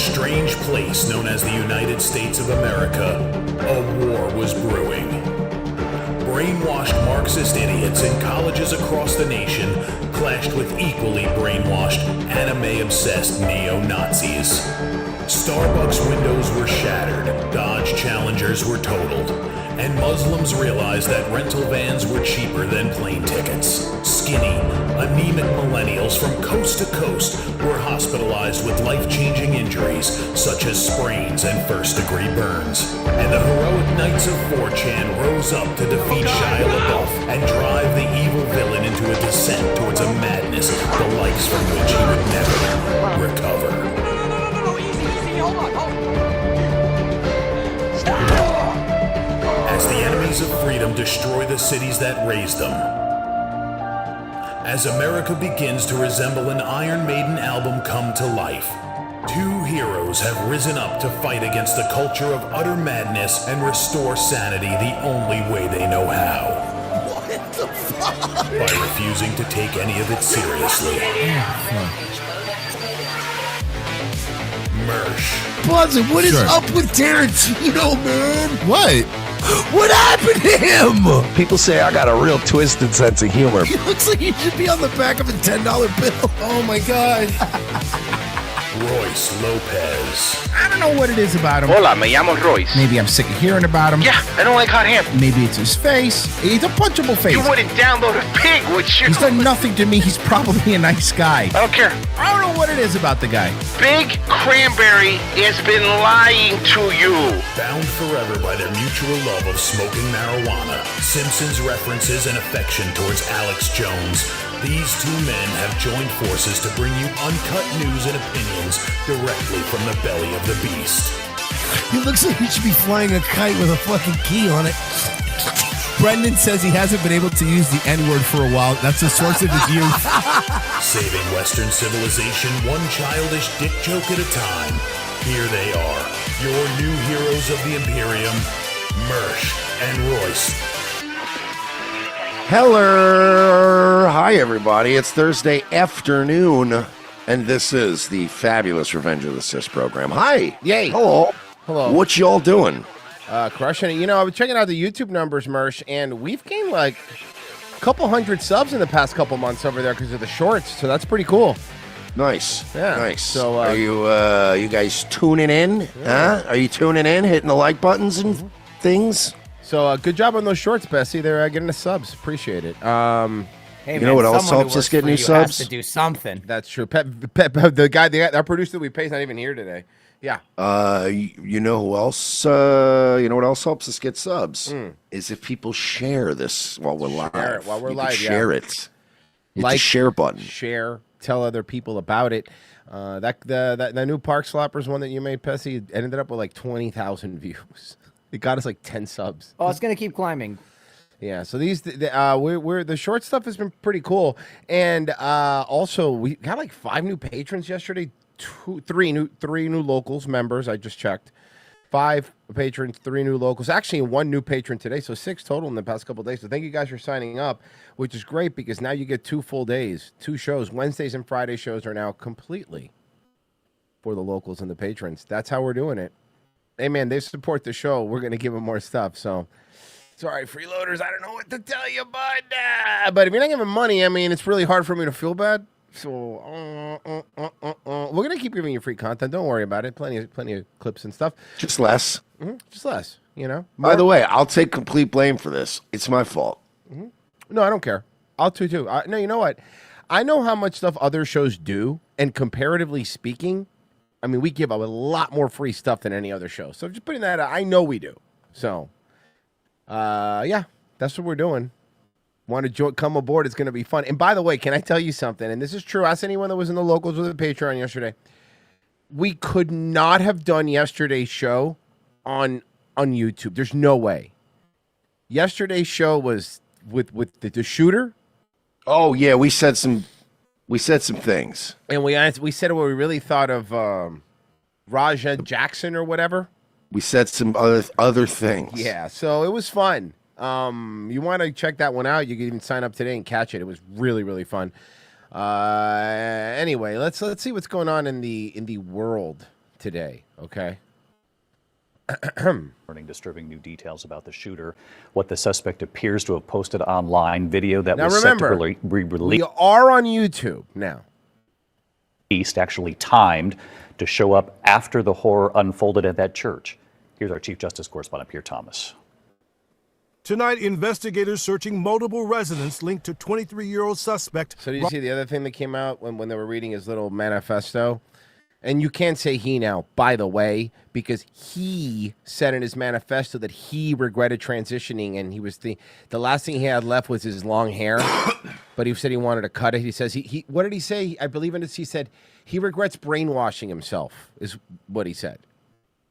strange place known as the United States of America, a war was brewing. Brainwashed Marxist idiots in colleges across the nation clashed with equally brainwashed, anime-obsessed neo-Nazis. Starbucks windows were shattered, Dodge Challengers were totaled, and Muslims realized that rental vans were cheaper than plane tickets. Skinny, anemic millennials from coast to coast were hospitalized with life-changing injuries such as sprains and first-degree burns. And the heroic knights of 4chan rose up to defeat Shia LaBeouf and drive the evil villain into a descent towards a madness the likes from which he would never recover. No, easy, hold on. Stop! As the enemies of freedom destroy the cities that raised them. As America begins to resemble an Iron Maiden album come to life, two heroes have risen up to fight against the culture of utter madness and restore sanity the only way they know how. What the fuck? By refusing to take any of it seriously. Mersh. Buzzin', what is up with Tarantino, man? What? What happened to him? People say I got a real twisted sense of humor. He looks like he should be on the back of a $10 bill. Oh my God. Royce Lopez. I don't know what it is about him. Hola, me llamo Royce. Maybe I'm sick of hearing about him. Yeah, I don't like hot ham. Maybe it's his face. He's a punchable face. You wouldn't download a pig, would you? He's done nothing to me. He's probably a nice guy. I don't care. I don't know what it is about the guy. Big Cranberry has been lying to you. Bound forever by their mutual love of smoking marijuana, Simpsons references and affection towards Alex Jones, these two men have joined forces to bring you uncut news and opinions directly from the belly of the beast. He looks like he should be flying a kite with a fucking key on it. Brendan says he hasn't been able to use the N-word for a while. That's the source of his youth. Saving Western civilization one childish dick joke at a time. Here they are, your new heroes of the Imperium, Mersh and Royce. Hello. Hi, everybody. It's Thursday afternoon, and this is the fabulous Revenge of the Sis program. Hi. Yay. Hello. Hello. What y'all doing? Crushing it. You know, I was checking out the YouTube numbers, Mersh, and we've gained like a couple hundred subs in the past couple months over there because of the shorts, so that's pretty cool. Nice. Yeah. Nice. So, are you guys tuning in? Yeah. Huh? Are you tuning in, hitting the like buttons and things? So good job on those shorts, Bessie. They're getting the subs. Appreciate it. Hey, You man, know what else someone who helps us works get for new you has subs? to do something. That's true. Our producer that we pay is not even here today. Yeah. You know who else? You know what else helps us get subs? Is if people share this while we're live. Share it while we're You live, can yeah. share it. Hit the share button. Share. Tell other people about it. That new Park Sloppers one that you made, Pessy, ended up with like 20,000 views. It got us like 10 subs. Oh, it's gonna keep climbing. Yeah, so we're the short stuff has been pretty cool, and also we got like 5 new patrons yesterday, three new locals members. I just checked, 5 patrons, 3 new locals. Actually, 1 new patron today, so 6 total in the past couple of days. So thank you guys for signing up, which is great because now you get 2 full days, 2 shows. Wednesdays and Friday shows are now completely for the locals and the patrons. That's how we're doing it. Hey man, they support the show. We're gonna give them more stuff. So. Sorry, freeloaders, I don't know what to tell you, but if you're not giving money, I mean, it's really hard for me to feel bad. So we're gonna keep giving you free content. Don't worry about it. Plenty of clips and stuff. Just less. Just less, you know. By the way, I'll take complete blame for this. It's my fault. No, I don't care. I'll too. No, you know what? I know how much stuff other shows do, and comparatively speaking, I mean, we give a lot more free stuff than any other show. So just putting that out, I know we do. So. Yeah, that's what we're doing. Want to come aboard? It's going to be fun. And by the way, can I tell you something? And this is true. Ask anyone that was in the locals with the Patreon yesterday. We could not have done yesterday's show on YouTube. There's no way. Yesterday's show was with the shooter. Oh yeah, we said some things, and we said what we really thought of Raja Jackson or whatever. We said some other things. Yeah, so it was fun. You want to check that one out? You can even sign up today and catch it. It was really, really fun. Anyway, let's see what's going on in the world today. Okay. Learning disturbing new details about the shooter. What the suspect appears to have posted online. Video that was set to be released. We are on YouTube now. Actually timed to show up after the horror unfolded at that church. Here's our Chief Justice correspondent, Pierre Thomas. Tonight, investigators searching multiple residents linked to 23-year-old suspect. So did you see the other thing that came out when they were reading his little manifesto? And you can't say he now, by the way, because he said in his manifesto that he regretted transitioning, and he was the last thing he had left was his long hair. But he said he wanted to cut it. He says he what did he say? I believe in this. He said he regrets brainwashing himself, is what he said.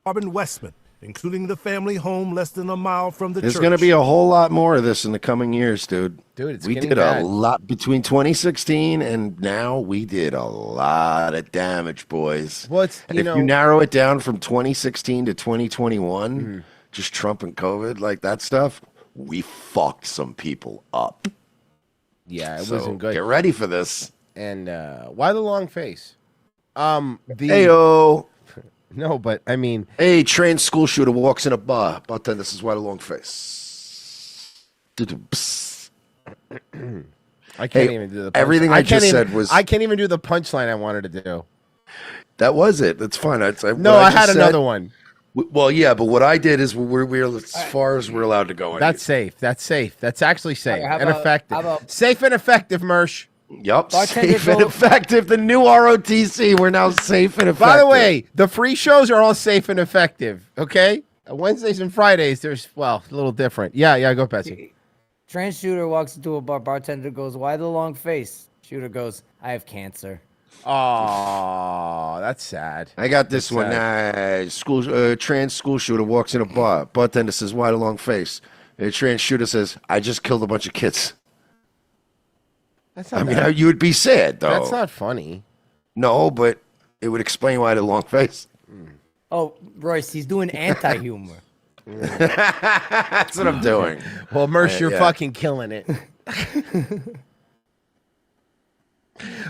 Robin Westman, including the family home less than a mile from the There's church. going to be a whole lot more of this in the coming years, dude. Dude, we did a lot between 2016 and now. We did a lot of damage, boys. Well, it's, and if you narrow it down from 2016 to 2021, just Trump and COVID, like that stuff, we fucked some people up. Yeah, it wasn't good. Get ready for this. And why the long face? Heyo. No, but I mean, hey, trans school shooter walks in a bar. About then, this is why the long face. I can't even do the punchline. Everything I just said was. I can't even do the punchline I wanted to do. That was it. That's fine. I had another one. Well, yeah, but what I did is we're as far as we're allowed to go. That's safe. That's safe. That's actually safe and effective. Safe and effective, Mersh. Yep, safe and effective. The new ROTC, we're now safe and effective. By the way, the free shows are all safe and effective, okay? Wednesdays and Fridays, there's, a little different. Yeah, go, Betsy. Trans shooter walks into a bar. Bartender goes, "Why the long face?" Shooter goes, "I have cancer." Oh, that's sad. I got this one. Trans school shooter walks in a bar. Bartender says, "Why the long face?" A trans shooter says, "I just killed a bunch of kids." That's not bad. You would be sad, though. That's not funny. No, but it would explain why the long face. Oh, Royce, he's doing anti-humor. That's what I'm doing. Well, Mersh, you're fucking killing it.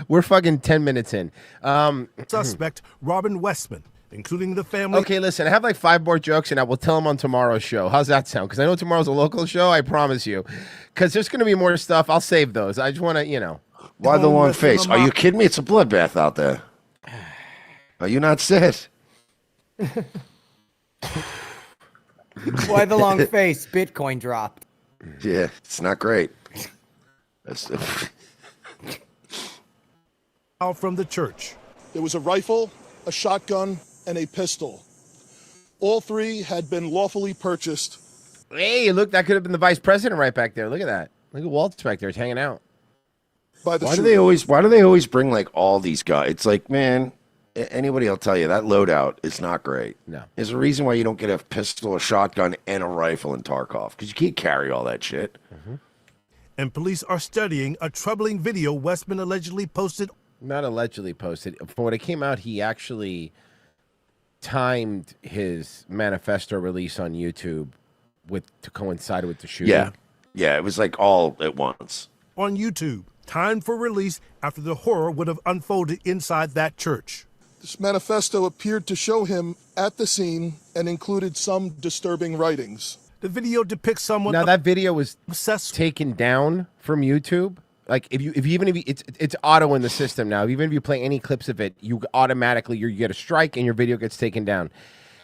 We're fucking 10 minutes in. Suspect Robin Westman, including the family. Okay, listen, I have like 5 more jokes, and I will tell them on tomorrow's show. How's that sound? Because I know tomorrow's a local show, I promise you. Because there's going to be more stuff. I'll save those. I just want to, Why the long face? Are you kidding me? It's a bloodbath out there. Are you not sad? Why the long face? Bitcoin dropped. Yeah, it's not great. That's Out from the church. There was a rifle, a shotgun, and a pistol. All three had been lawfully purchased. Hey, look, that could have been the vice president right back there. Look at that. Look at Walt's back there. He's hanging out. Why do they always bring like all these guys? It's like, man, anybody will tell you that loadout is not great. No. There's a reason why you don't get a pistol, a shotgun, and a rifle in Tarkov, because you can't carry all that shit. And police are studying a troubling video Westman allegedly posted. Not allegedly posted. From what it came out, he actually timed his manifesto release on YouTube to coincide with the shooting. Yeah, it was like all at once. On YouTube, timed for release after the horror would have unfolded inside that church. This manifesto appeared to show him at the scene and included some disturbing writings. The video depicts someone. Now that video was obsessed. Taken down from YouTube. Like if you it's auto in the system now. Even if you play any clips of it, you get a strike and your video gets taken down.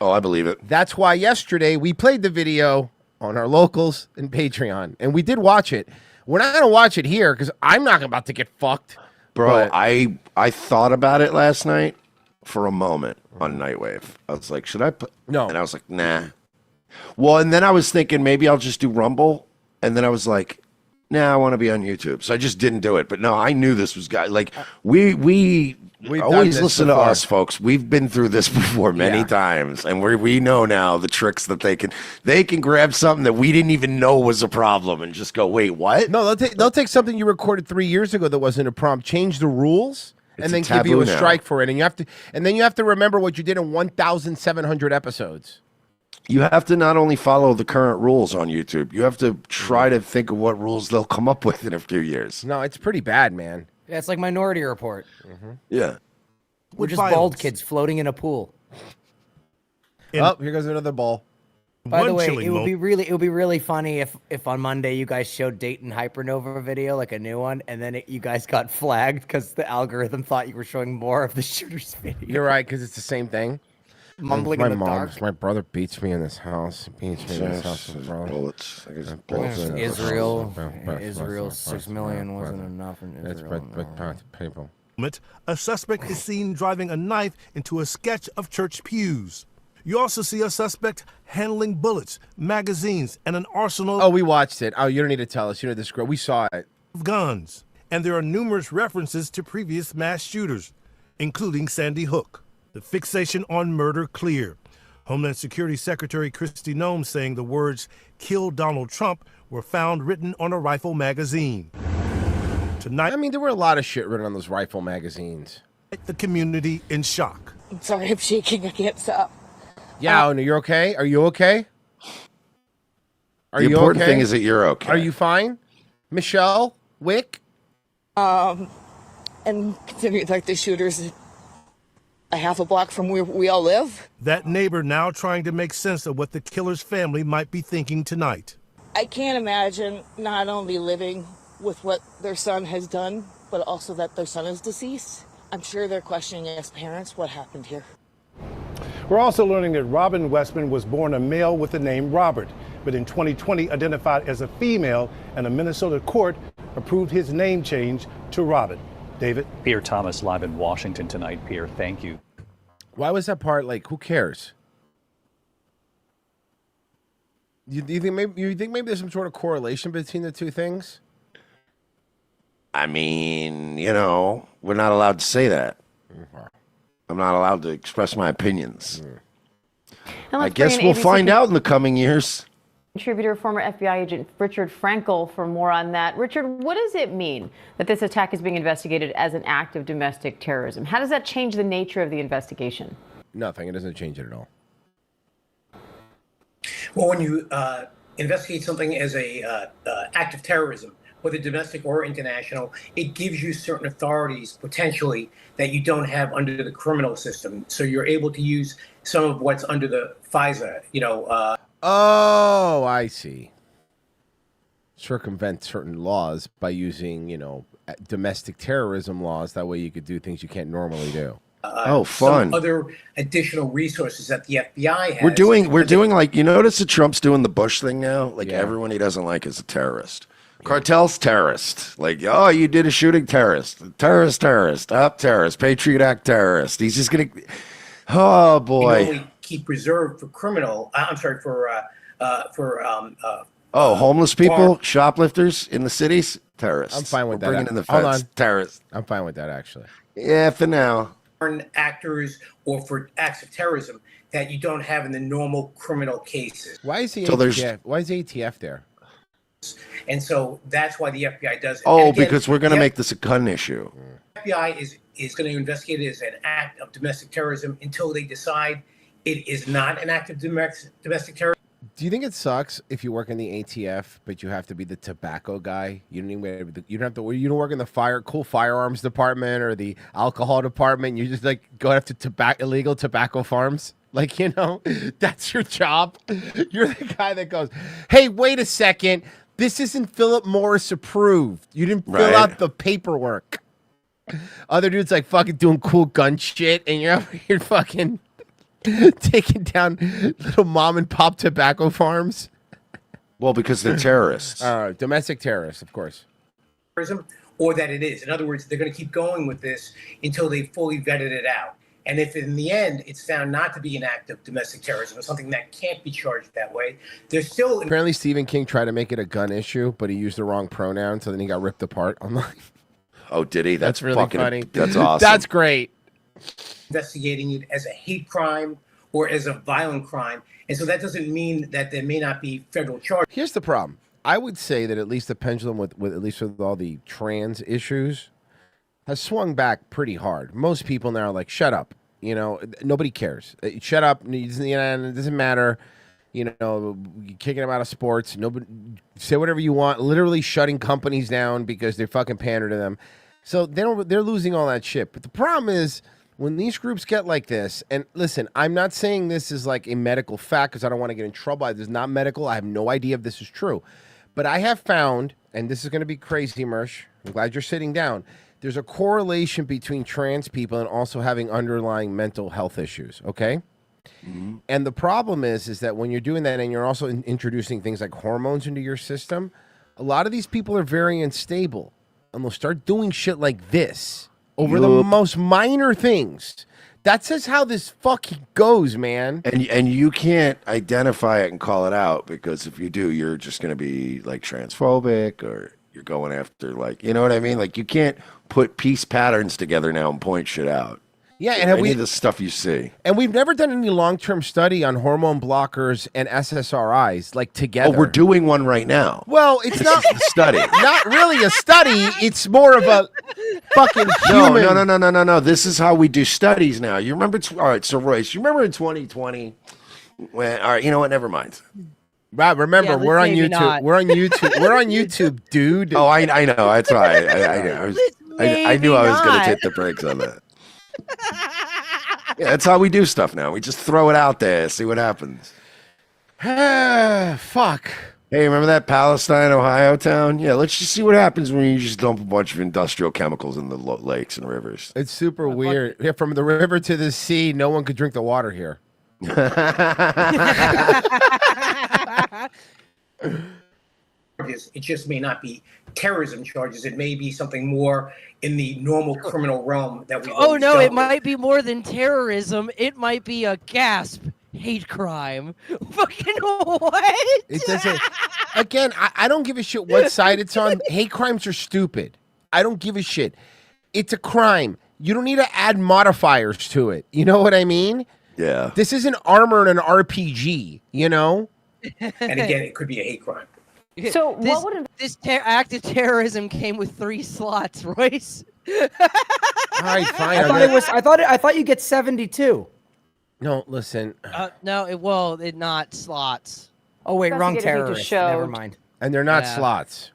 Oh, I believe it. That's why yesterday we played the video on our locals and Patreon, and we did watch it. We're not gonna watch it here because I'm not about to get fucked. Bro, I thought about it last night for a moment on Nightwave. I was like, should I put... No. And I was like, nah. Well, and then I was thinking maybe I'll just do Rumble. And then I was like, nah, I want to be on YouTube. So I just didn't do it. But no, I knew this was like we always listen to us, folks. We've been through this before many times, and we know now the tricks that they can grab something that we didn't even know was a problem and just go, wait, what? No, they'll take something you recorded 3 years ago that wasn't a prompt, change the rules, and then give you a strike for it. And you have to remember what you did in 1,700 episodes. You have to not only follow the current rules on YouTube, you have to try to think of what rules they'll come up with in a few years. No, it's pretty bad, man. Yeah, it's like Minority Report. Yeah. We're just bald kids floating in a pool. Oh, here goes another ball. By the way, it would be really funny if on Monday you guys showed Dayton Hypernova video, like a new one, and then you guys got flagged because the algorithm thought you were showing more of the shooter's video. You're right, because it's the same thing. Mumbling in the dark. My brother beats me in this house. Bullets. Israel 6 million wasn't enough in Israel. People. A suspect is seen driving a knife into a sketch of church pews. You also see a suspect handling bullets, magazines, and an arsenal. Oh, we watched it. Oh, you don't need to tell us. You know this girl. We saw it. Of guns. And there are numerous references to previous mass shooters, including Sandy Hook. The fixation on murder clear. Homeland Security Secretary Kristi Noem saying the words "Kill Donald Trump" were found written on a rifle magazine. Tonight, I mean, there were a lot of shit written on those rifle magazines. The community in shock. I'm sorry, I'm shaking. I can't stop. Yeah, no, you're okay? Are you okay? The important thing is that you're okay. Are you fine? Michelle? Wick? And considering like the shooters a half a block from where we all live. That neighbor now trying to make sense of what the killer's family might be thinking tonight. I can't imagine not only living with what their son has done, but also that their son is deceased. I'm sure they're questioning as parents what happened here. We're also learning that Robin Westman was born a male with the name Robert, but in 2020 identified as a female, and a Minnesota court approved his name change to Robin. David? Pierre Thomas live in Washington tonight. Pierre, thank you. Why was that part like, who cares? You think maybe there's some sort of correlation between the two things? I mean, we're not allowed to say that. I'm not allowed to express my opinions. I guess we'll find out in the coming years. Contributor, former FBI agent Richard Frankel, for more on that. Richard, what does it mean that this attack is being investigated as an act of domestic terrorism? How does that change the nature of the investigation? Nothing. It doesn't change it at all. Well, when you investigate something as a act of terrorism, whether domestic or international, it gives you certain authorities potentially that you don't have under the criminal system. So you're able to use some of what's under the FISA, Oh, I see. Circumvent certain laws by using, domestic terrorism laws. That way you could do things you can't normally do. Fun. Some other additional resources that the FBI has. We're doing like, you notice that Trump's doing the Bush thing now? Like everyone he doesn't like is a terrorist. Cartel's terrorist. Like, oh, you did a shooting, terrorist. Terrorist. Up terrorist. Patriot Act terrorist. He's just going to, oh boy. Only keep reserved for criminal, homeless people, shoplifters in the cities, terrorists. I'm fine with that. Bringing in the Hold feds, on. terrorists. I'm fine with that, actually. Yeah, for now. Foreign actors or for acts of terrorism that you don't have in the normal criminal cases. Why is the So there's- ATF? Why is the ATF there? And so that's why the FBI does it. Oh, And again, because we're going to the make this a gun issue. FBI is going to investigate it as an act of domestic terrorism until they decide it is not an act of domestic terrorism. Do you think it sucks if you work in the ATF, but you have to be the tobacco guy? You don't even you don't have to. You don't work in the cool firearms department or the alcohol department. You just like go after illegal tobacco farms. Like, you know, that's your job. You're the guy that goes, "Hey, wait a second. This isn't Philip Morris approved. You didn't fill out the paperwork." Other dudes like fucking doing cool gun shit, and you're over here fucking taking down little mom and pop tobacco farms. Well, because they're terrorists. Domestic terrorists, of course. Or that it is. In other words, they're going to keep going with this until they fully vetted it out. And if in the end it's found not to be an act of domestic terrorism or something that can't be charged that way, there's still... Apparently Stephen King tried to make it a gun issue, but he used the wrong pronoun, so then he got ripped apart online. Oh, did he? That's really funny. That's awesome. That's great. Investigating it as a hate crime or as a violent crime. And so that doesn't mean that there may not be federal charges. Here's the problem. I would say that at least the pendulum with at least with all the trans issues has swung back pretty hard. Most people now are like, shut up. You know, nobody cares. Shut up. It doesn't matter. You know, you're kicking them out of sports. Nobody say whatever you want. Literally shutting companies down because they fucking pander to them. So they're losing all that shit. But the problem is when these groups get like this, and listen, I'm not saying this is like a medical fact because I don't want to get in trouble. This is not medical. I have no idea if this is true. But I have found, and this is going to be crazy, Mersh. I'm glad you're sitting down. There's a correlation between trans people and also having underlying mental health issues, okay? Mm-hmm. And the problem is that when you're doing that and you're also introducing things like hormones into your system, a lot of these people are very unstable. And they'll start doing shit like this over the most minor things. That's just how this fucking goes, man. And you can't identify it and call it out because if you do, you're just going to be like transphobic or you're going after like, you know what I mean? Like you can't put piece patterns together now and point shit out. Yeah, and any of the stuff you see. And we've never done any long-term study on hormone blockers and SSRIs like together. Oh, we're doing one right now. Well, it's not a study. Not really a study. It's more of a fucking human. No. This is how we do studies now. You remember? All right, so Royce, you remember in 2020 when? All right, you know what? Never mind. Rob, remember we're on YouTube. not. We're on YouTube. We're on YouTube, dude. Oh, I know. That's right. I knew I was going to take the brakes on that. Yeah, that's how we do stuff now. We just throw it out there, see what happens. Fuck. Hey, remember that Palestine, Ohio town? Yeah, let's just see what happens when you just dump a bunch of industrial chemicals in the lakes and rivers. It's super weird. Yeah, from the river to the sea, no one could drink the water here. It just may not be terrorism charges. It may be something more in the normal criminal realm that we. Oh no, it might be more than terrorism. It might be a gasp hate crime. Fucking what? It doesn't. Again, I don't give a shit what side it's on. Hate crimes are stupid. I don't give a shit. It's a crime. You don't need to add modifiers to it. You know what I mean? Yeah. This isn't armor in an RPG. You know. And again, it could be a hate crime. So this act of terrorism came with 3 slots, Royce. All right, fine. I thought you get 72. No, listen. No, it not slots. Oh wait, wrong Investigators need to terrorist. show- Never mind. And they're not Yeah. slots.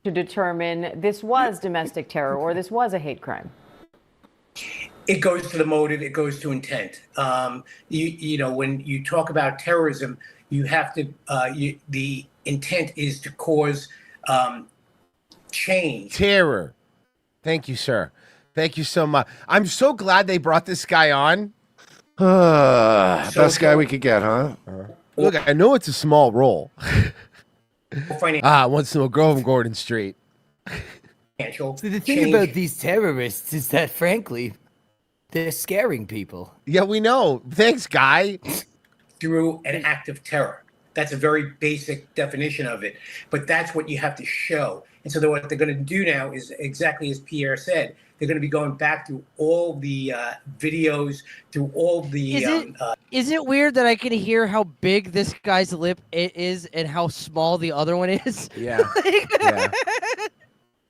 To determine this was domestic terror or this was a hate crime? It goes to the motive. It goes to intent. You know, when you talk about terrorism, you have to. The intent is to cause change. Terror. Thank you, sir. Thank you so much. I'm so glad they brought this guy on. Best guy we could get, huh? Look, I know it's a small role. Wants to go on Gordon Street. So the thing about these terrorists is that, frankly, they're scaring people. Yeah, we know. Thanks, guy. Through an act of terror. That's a very basic definition of it. But that's what you have to show. And so what they're going to do now is exactly as Pierre said. They're going to be going back through all the videos, through all the... Is it weird that I can hear how big this guy's lip is and how small the other one is? Yeah. Yeah.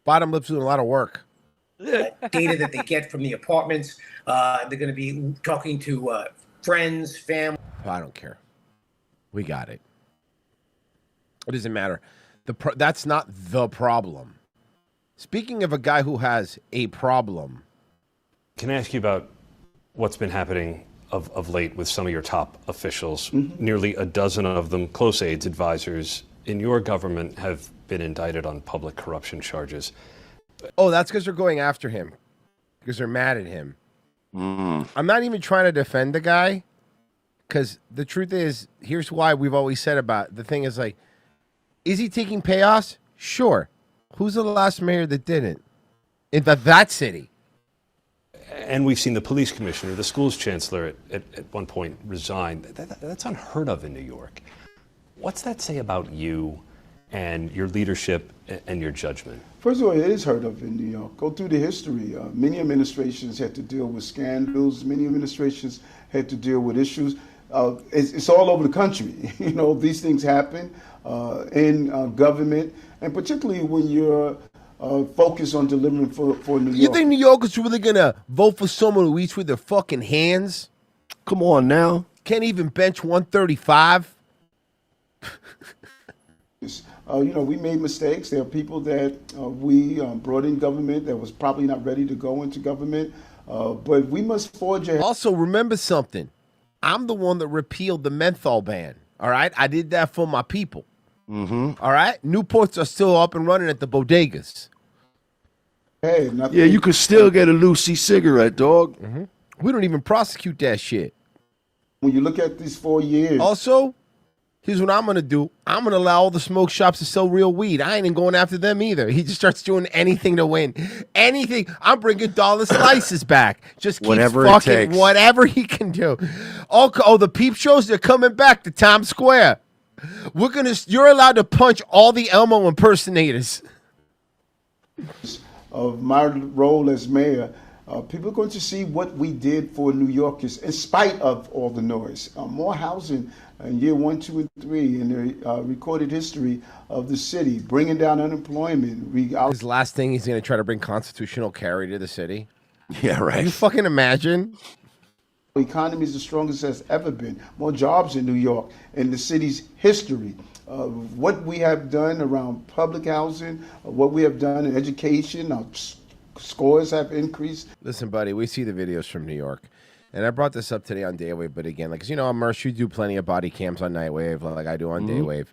Bottom lip's doing a lot of work. Data that they get from the apartments. They're going to be talking to friends, family. I don't care. We got it. It doesn't matter. That's not the problem. Speaking of a guy who has a problem. Can I ask you about what's been happening of late with some of your top officials? Mm-hmm. Nearly a dozen of them, close aides, advisors in your government, have been indicted on public corruption charges. Oh, that's because they're going after him. Because they're mad at him. I'm not even trying to defend the guy. Because the truth is, here's why we've always said about it. The thing is, like, is he taking payoffs? Sure. Who's the last mayor that didn't? In that city. And we've seen the police commissioner, the schools chancellor at one point resign. That's unheard of in New York. What's that say about you and your leadership and your judgment? First of all, it is heard of in New York. Go through the history. Many administrations had to deal with scandals. Many administrations had to deal with issues. It's all over the country. You know, these things happen in government, and particularly when you're focused on delivering for New York. You think New Yorkers are really going to vote for someone who eats with their fucking hands? Come on now. Can't even bench 135? You know, we made mistakes. There are people that we brought in government that was probably not ready to go into government. But we must forge ahead. Also, remember something. I'm the one that repealed the menthol ban. All right? I did that for my people. Mm-hmm. All right? Newports are still up and running at the bodegas. Hey, yeah, you could still get a Lucy cigarette, dog. Mm-hmm. We don't even prosecute that shit. When you look at these 4 years. Also, here's what I'm going to do. I'm going to allow all the smoke shops to sell real weed. I ain't even going after them either. He just starts doing anything to win. Anything. I'm bringing dollar slices back. Just keeps whatever fucking it takes. Whatever he can do. Oh, the peep shows, they're coming back to Times Square. You're allowed to punch all the Elmo impersonators. Of my role as mayor, people are going to see what we did for New Yorkers in spite of all the noise. More housing in year 1, 2, and 3 in the recorded history of the city, bringing down unemployment. His last thing, he's going to try to bring constitutional carry to the city. Yeah, right. Can you fucking imagine? The economy is the strongest it's ever been. More jobs in New York in the city's history. What we have done around public housing, what we have done in education, our scores have increased. Listen, buddy, we see the videos from New York. And I brought this up today on Daywave, but again, like, you know, Mersh, you do plenty of body cams on Nightwave, like I do on Daywave.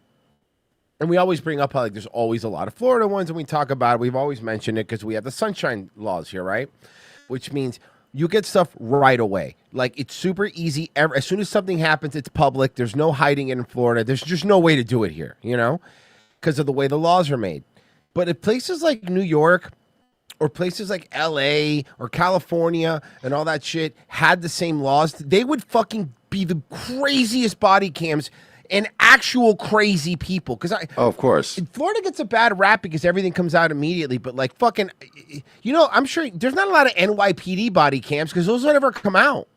And we always bring up how, like, there's always a lot of Florida ones, and we talk about it. We've always mentioned it because we have the sunshine laws here, right? Which means you get stuff right away. Like, it's super easy. As soon as something happens, it's public. There's no hiding it in Florida. There's just no way to do it here, you know, because of the way the laws are made. But at places like New York or places like LA or California and all that shit had the same laws, they would fucking be the craziest body cams and actual crazy people. Of course. Florida gets a bad rap because everything comes out immediately, but like fucking, you know, I'm sure there's not a lot of NYPD body cams because those don't ever come out.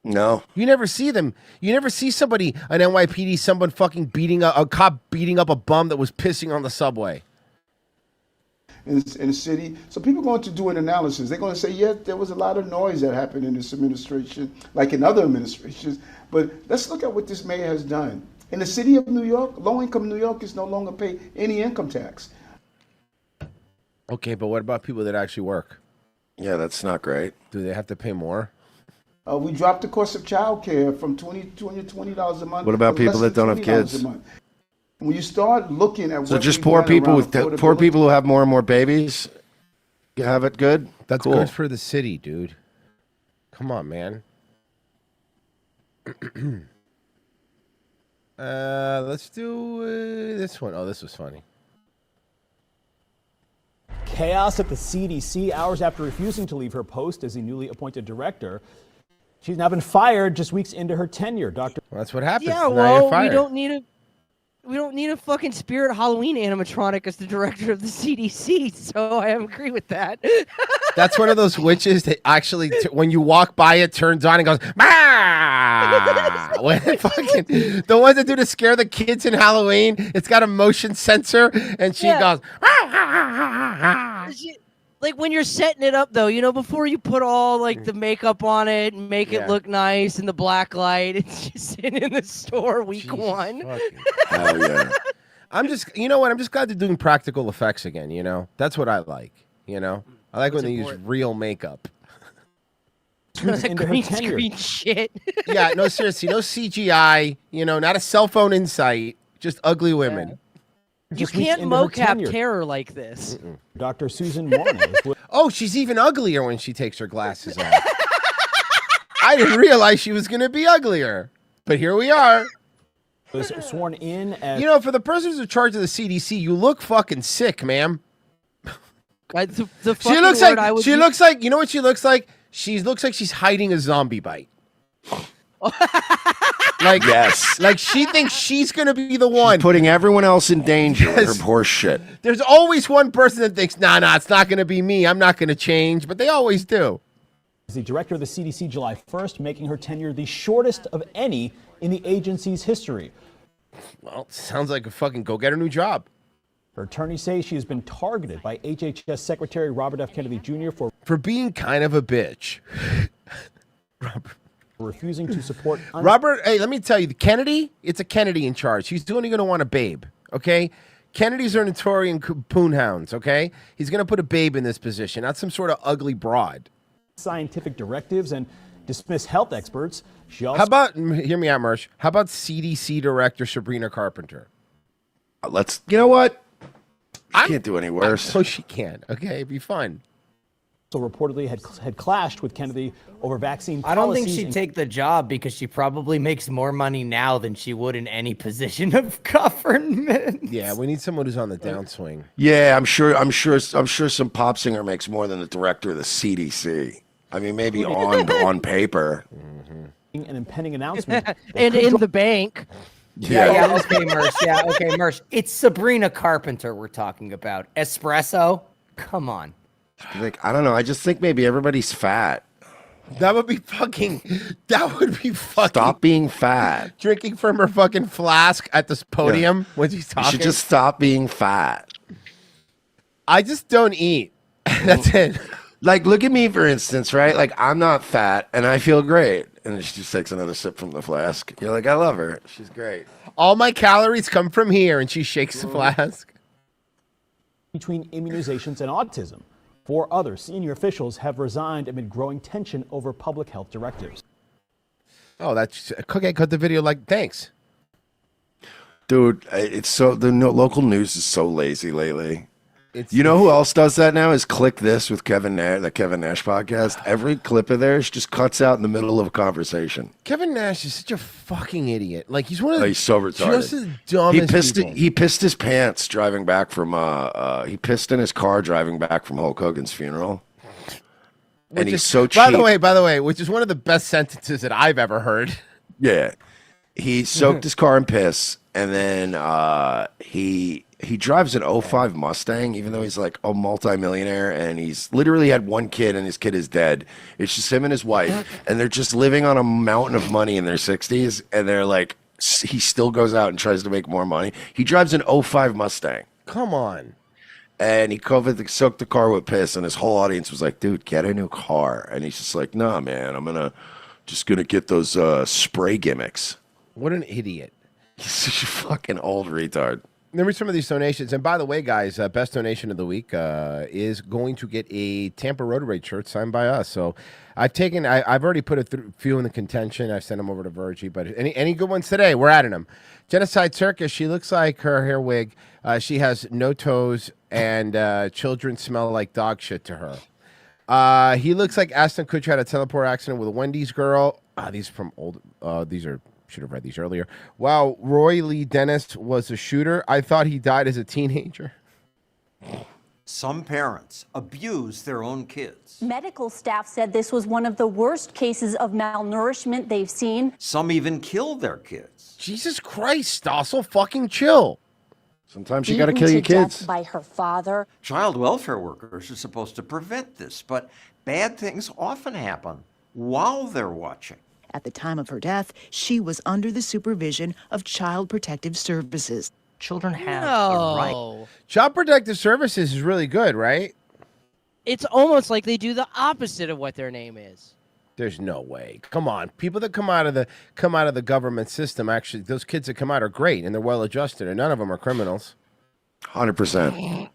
No. You never see them. You never see an NYPD, someone fucking a cop beating up a bum that was pissing on the subway. In the city. So people are going to do an analysis. They're going to say, yeah, there was a lot of noise that happened in this administration, like in other administrations. But let's look at what this mayor has done. In the city of New York, low-income New Yorkers no longer pay any income tax. Okay, but what about people that actually work? Yeah, that's not great. Do they have to pay more? We dropped the cost of childcare from $20 a month. What about people that don't have kids? When you start looking at so just poor people who have more and more babies. You have it good? That's cool. good for the city, dude. Come on, man. Let's do this one. Oh, this was funny. Chaos at the CDC hours after refusing to leave her post as the newly appointed director. She's now been fired just weeks into her tenure. Well, that's what happens. Yeah, well, we don't need a fucking Spirit Halloween animatronic as the director of the CDC, so I agree with that. That's one of those witches that actually, when you walk by it, turns on and goes, "Bah!" When fucking, the ones that do to scare the kids in Halloween, it's got a motion sensor, and she goes, like when you're setting it up, though, before you put all like the makeup on it and make it look nice and the black light, it's just sitting in the store week one. Hell yeah. I'm just, you know what? I'm just glad they're doing practical effects again. That's what I like. I like when they use real makeup. That green screen shit. Yeah, no, seriously, no CGI. Not a cell phone in sight. Just ugly women. You can't mocap terror like this. Dr. Susan Warren. Oh, she's even uglier when she takes her glasses off. I didn't realize she was going to be uglier, but here we are. Was sworn in as for the person who's in charge of the CDC, you look fucking sick, ma'am. She looks like, you know what she looks like? She looks like she's hiding a zombie bite. Yes. Like she thinks she's going to be the one. She's putting everyone else in danger with her horse shit. There's always one person that thinks, nah, it's not going to be me. I'm not going to change. But they always do. the director of the CDC July 1st, making her tenure the shortest of any in the agency's history. Well, sounds like a fucking go get a new job. Her attorneys say she has been targeted by HHS Secretary Robert F. Kennedy Jr. for being kind of a bitch. Refusing to support... Robert, hey, let me tell you, Kennedy, it's a Kennedy in charge. He's only going to want a babe, okay? Kennedys are notorious poonhounds, okay? He's going to put a babe in this position, not some sort of ugly broad. Scientific directives and dismiss health experts. She also... How about, hear me out, Marsh, how about CDC Director Sabrina Carpenter? You know what? I can't do any worse. So she can, okay? It'd be fun. So reportedly had clashed with Kennedy over vaccine policies. I don't think she'd take the job because she probably makes more money now than she would in any position of government. Yeah, we need someone who's on the downswing. Yeah, I'm sure some pop singer makes more than the director of the CDC. I mean, maybe on paper. Mm-hmm. An impending announcement. And in the bank. Yeah, okay, Mersh. Yeah, okay, Mersh. It's Sabrina Carpenter we're talking about. Espresso? Come on. Like, I don't know. I just think maybe everybody's fat. That would be fucking. Stop being fat. Drinking from her fucking flask at this podium when she's talking. You should just stop being fat. I just don't eat. That's it. Like, look at me, for instance, right? Like, I'm not fat, and I feel great. And she just takes another sip from the flask. You're like, I love her. She's great. All my calories come from here, and she shakes the flask. Between immunizations and autism. 4 other senior officials have resigned amid growing tension over public health directives. Oh, that's okay. Cut the video. Like, thanks, dude. It's so the local news is so lazy lately. You know who else does that now? Is Click This with Kevin Nash, the Kevin Nash podcast. Every clip of theirs just cuts out in the middle of a conversation. Kevin Nash is such a fucking idiot. Like, he's one of the he's so retarded. Just the dumbest people. He pissed his pants driving back from he pissed in his car driving back from Hulk Hogan's funeral. And he's so cheap. By the way, which is one of the best sentences that I've ever heard. Yeah. He soaked his car in piss, and then he drives an 05 Mustang, even though he's like a multimillionaire, and he's literally had one kid, and his kid is dead. It's just him and his wife, and they're just living on a mountain of money in their 60s, and they're like, he still goes out and tries to make more money. He drives an 05 Mustang. Come on. And he soaked the car with piss, and his whole audience was like, dude, get a new car. And he's just like, nah, man, I'm just gonna get those spray gimmicks. What an idiot. He's such a fucking old retard. There were some of these donations. And by the way, guys, best donation of the week is going to get a Tampa Rotary shirt signed by us. So I've already put a few in the contention. I sent them over to Virgie. But any good ones today, we're adding them. Genocide Circus, she looks like her hair wig. She has no toes, and children smell like dog shit to her. He looks like Ashton Kutcher had a teleport accident with a Wendy's girl. These are from old. Should have read these earlier. Wow, Roy Lee Dennis was a shooter. I thought he died as a teenager. Some parents abuse their own kids. Medical staff said this was one of the worst cases of malnourishment they've seen. Some even kill their kids. Jesus Christ, also fucking chill. Sometimes you got to kill your kids. By her father. Child welfare workers are supposed to prevent this, but bad things often happen while they're watching. At the time of her death, she was under the supervision of Child Protective Services. Children have a right. Child Protective Services is really good, right? It's almost like they do the opposite of what their name is. There's no way. Come on, people that come out of the government system. Actually, those kids that come out are great and they're well adjusted, and none of them are criminals. 100%.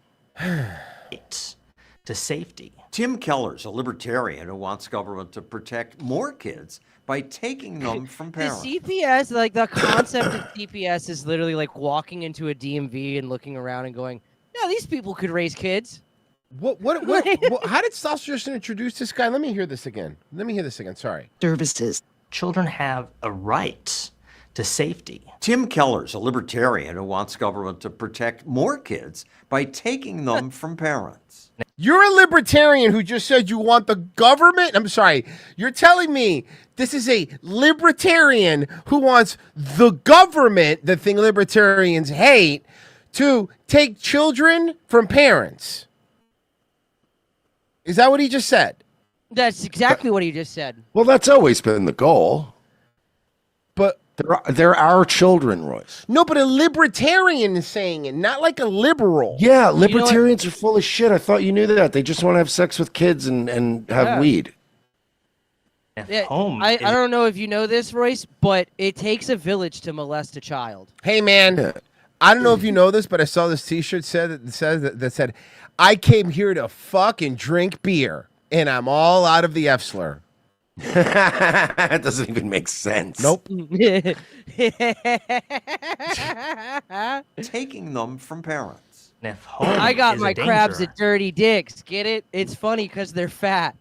To safety. Tim Keller's a libertarian who wants government to protect more kids by taking them from parents. The CPS, like the concept of CPS is literally like walking into a DMV and looking around and going, "No, these people could raise kids." What how did Sasha just introduce this guy? Let me hear this again. Sorry. Services. Children have a right to safety. Tim Keller's a libertarian who wants government to protect more kids by taking them from parents. You're a libertarian who just said you want the government? I'm sorry. You're telling me this is a libertarian who wants the government, the thing libertarians hate, to take children from parents. Is that what he just said? That's exactly what he just said. Well, that's always been the goal. But they're our children, Royce. No, but a libertarian is saying it, not like a liberal. Yeah, libertarians are full of shit. I thought you knew that. They just want to have sex with kids and have weed. Yeah, I don't know if you know this, Royce, but it takes a village to molest a child. Hey, man, I don't know if you know this, but I saw this T-shirt that said, "I came here to fuck and drink beer, and I'm all out of the F slur." That doesn't even make sense. Nope. Taking them from parents. I got my crabs at Dirty Dicks. Get it? It's funny because they're fat.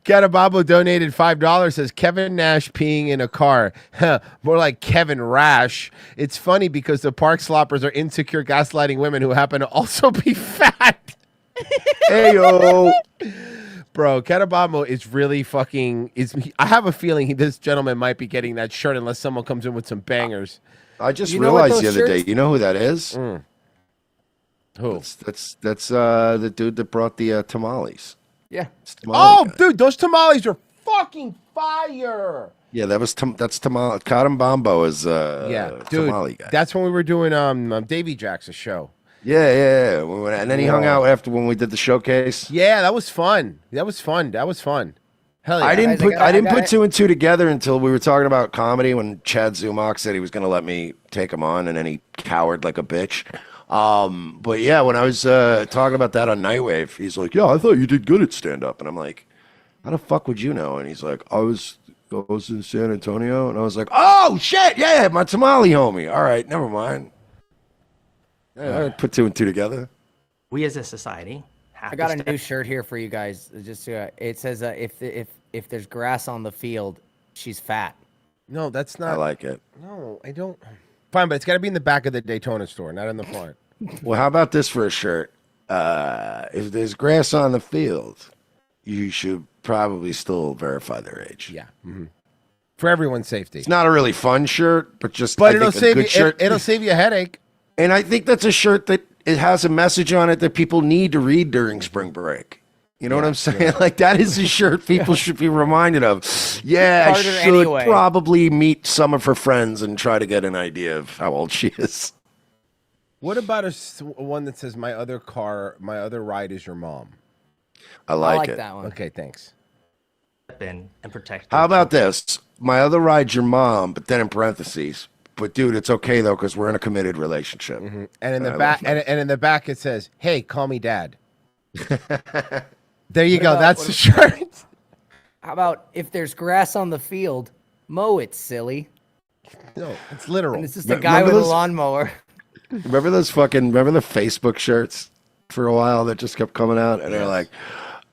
Catababo donated $5. Says Kevin Nash peeing in a car. More like Kevin Rash. It's funny because the park sloppers are insecure gaslighting women who happen to also be fat. Hey yo, bro, Catabamo is really fucking. I have a feeling this gentleman might be getting that shirt unless someone comes in with some bangers. I just realized the other day. You know who that is? Who? That's the dude that brought the tamales. Yeah. Dude, those tamales are fucking fire. Yeah, that's tamale. Cotton Bombo is tamale guy. That's when we were doing Davy Jack's show. Yeah. And then he hung out after when we did the showcase. Yeah, that was fun. Hell yeah. I didn't put two and two together until we were talking about comedy when Chad Zumach said he was going to let me take him on, and then he cowered like a bitch. But yeah, when I was talking about that on Nightwave, he's like, "Yeah, I thought you did good at stand-up," and I'm like, "How the fuck would you know?" And he's like, I was in San Antonio, and I was like, "Oh shit, yeah, my tamale homie. All right, never mind." I put two and two together. We as a society have I got a new shirt here for you guys. Just it says if there's grass on the field, she's fat. No, that's not. I like it. No, I don't. Fine, but it's got to be in the back of the Daytona store, not in the front. Well, how about this for a shirt? If there's grass on the field, you should probably still verify their age. Yeah. Mm-hmm. For everyone's safety. It's not a really fun shirt, but it'll save you. It'll save you a headache. And I think that's a shirt that it has a message on it that people need to read during spring break. You know what I'm saying? Yeah. Like, that is a shirt people should be reminded of. Yeah, I should probably meet some of her friends and try to get an idea of how old she is. What about one that says, my other ride is your mom? I like it. That one. Okay, thanks. And protect. How about this? my other ride's your mom, but then in parentheses. But dude, it's okay though because we're in a committed relationship. And in the back, and in the back, it says, "Hey, call me Dad." There you go. That's the shirt. How about if there's grass on the field, mow it, silly. No, it's literal. And it's just a guy with a lawnmower. Remember the Facebook shirts for a while that just kept coming out, and they're like,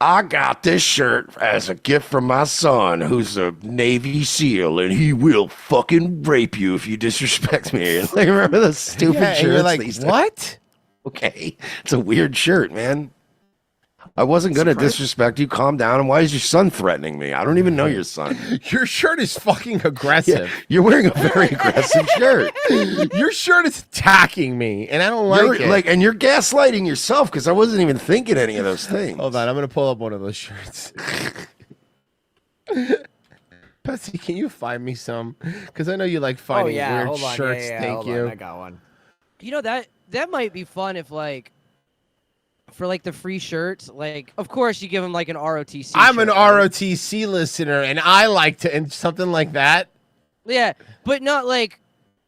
I got this shirt as a gift from my son, who's a Navy SEAL, and he will fucking rape you if you disrespect me. And like, remember the stupid shirts? And you're like, they used to- what? Okay, it's a weird shirt, man. I wasn't gonna disrespect you. Calm down. And why is your son threatening me? I don't even know your son. Your shirt is fucking aggressive. Yeah, you're wearing a very aggressive shirt. Your shirt is attacking me, and I don't like it. And you're gaslighting yourself because I wasn't even thinking any of those things. Hold on, I'm gonna pull up one of those shirts. Betsy, can you find me some? Because I know you like finding weird hold on. shirts. Yeah, Thank hold you. on. I got one. You know that might be fun if like for like the free shirts, like of course you give them like an ROTC. I'm shirt, an right? ROTC listener, and I like to and something like that. Yeah, but not like,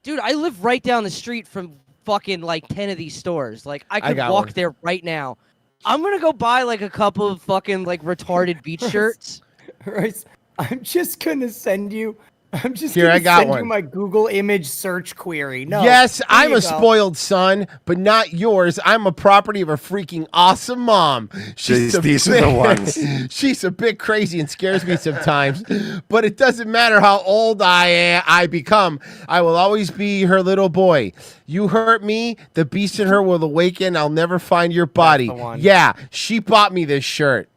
dude, I live right down the street from fucking like 10 of these stores. Like I could got walk one. there right now. I'm gonna go buy like a couple of fucking like retarded beach shirts. Royce, I'm just gonna send you. I'm just Here, gonna I got send one. you my Google image search query. No. Yes, here I'm you a go. spoiled son, but not yours. I'm a property of a freaking awesome mom. These are the ones. She's a bit crazy and scares me sometimes, but it doesn't matter how old I become. I will always be her little boy. You hurt me, the beast in her will awaken. I'll never find your body. the one. Yeah, she bought me this shirt.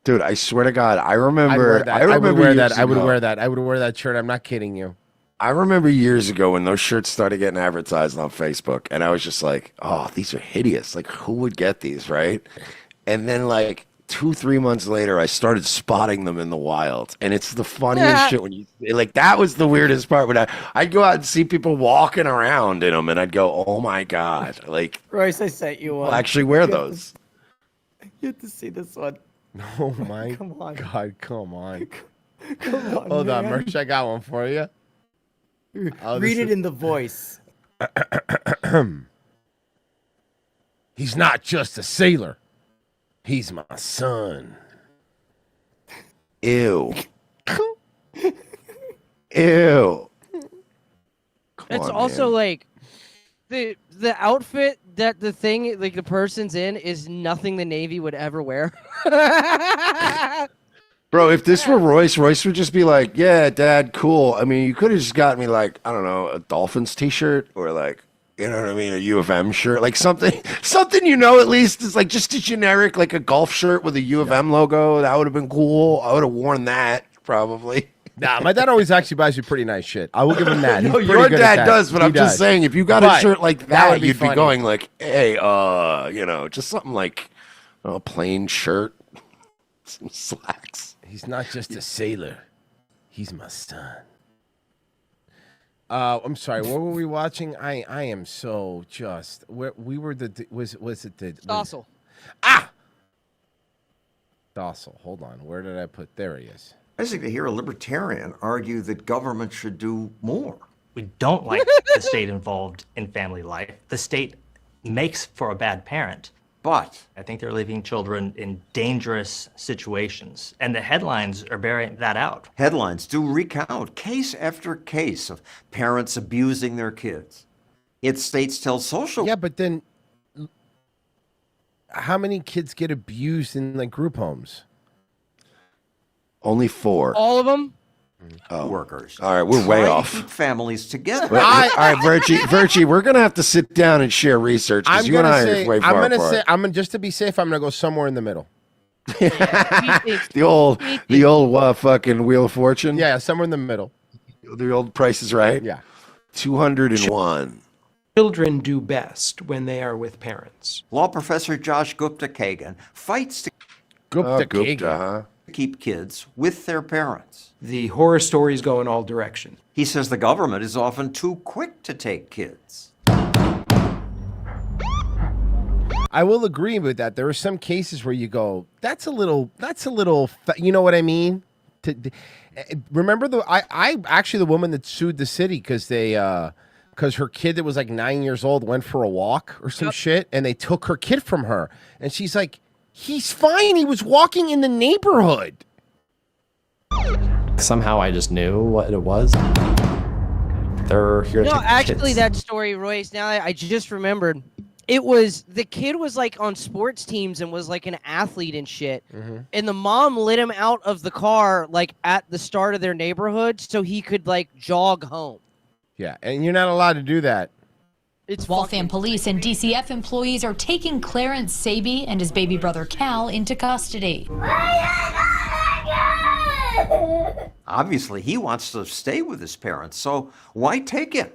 Dude, I swear to God, I remember. I would wear that. years I would ago- wear that. I would wear that shirt. I'm not kidding you. I remember years ago when those shirts started getting advertised on Facebook, and I was just like, "Oh, these are hideous! Like, who would get these, right?" And then, like 2-3 months later, I started spotting them in the wild, and it's the funniest shit when you like. That was the weirdest part when I'd go out and see people walking around in them, and I'd go, "Oh my God!" Like, Royce, I sent you one. I'll actually wear those. You have to see this one. Oh my Come on. God, come on. Come on. Hold on, man. Merch, I got one for you. Read it in the voice. He's not just a sailor. He's my son. Ew. Ew. It's also like the outfit that the thing like the person's in is nothing the Navy would ever wear. Bro, if this were Royce would just be like, "Yeah, Dad, cool." I mean, you could have just got me like, I don't know, a Dolphins t-shirt or like, you know what I mean, a U of M shirt, like something at least is like just a generic like a golf shirt with a U of M logo. That would have been cool. I would have worn that probably. Nah, my dad always actually buys you pretty nice shit. I will give him that. He's No, pretty your good at dad that. does, but He I'm just does. saying, if you got But a shirt like that that, would be you'd funny. be going like, "Hey, just something like a plain shirt, some slacks." He's not just a sailor. He's my son. I'm sorry. What were we watching? I am so just. We were the was it the Docile. Docile. Hold on. Where did I put? There he is. Basically, hear a libertarian argue that government should do more. We don't like the state involved in family life. The state makes for a bad parent. But I think they're leaving children in dangerous situations, and the headlines are bearing that out. Headlines do recount case after case of parents abusing their kids. Yet states tell social. Yeah, but then how many kids get abused in like group homes? Only 4. All of them? Workers. All right, we're way Try to off. keep families together. All right, Virgie, we're gonna have to sit down and share research because you and I are way far apart. I'm gonna just to be safe. I'm gonna go somewhere in the middle. the old fucking Wheel of Fortune. Yeah, somewhere in the middle. The old Price is Right. Yeah, 201. Children do best when they are with parents. Law professor Josh Gupta Kagan fights to keep kids with their parents. The horror stories go in all directions. He says the government is often too quick to take kids. I will agree with that. There are some cases where you go, that's a little, you know what I mean? remember I actually the woman that sued the city because her kid that was like 9 years old went for a walk or some shit, and they took her kid from her, and she's like, he's fine. He was walking in the neighborhood. Somehow I just knew what it was. They're here to No, take the actually, kids. that story, Royce. Now I just remembered. It was the kid was like on sports teams and was like an athlete and shit. And the mom let him out of the car like at the start of their neighborhood so he could like jog home. Yeah, and you're not allowed to do that. Waltham police and DCF employees are taking Clarence Saby and his baby brother Cal into custody. Obviously, he wants to stay with his parents, so why take him?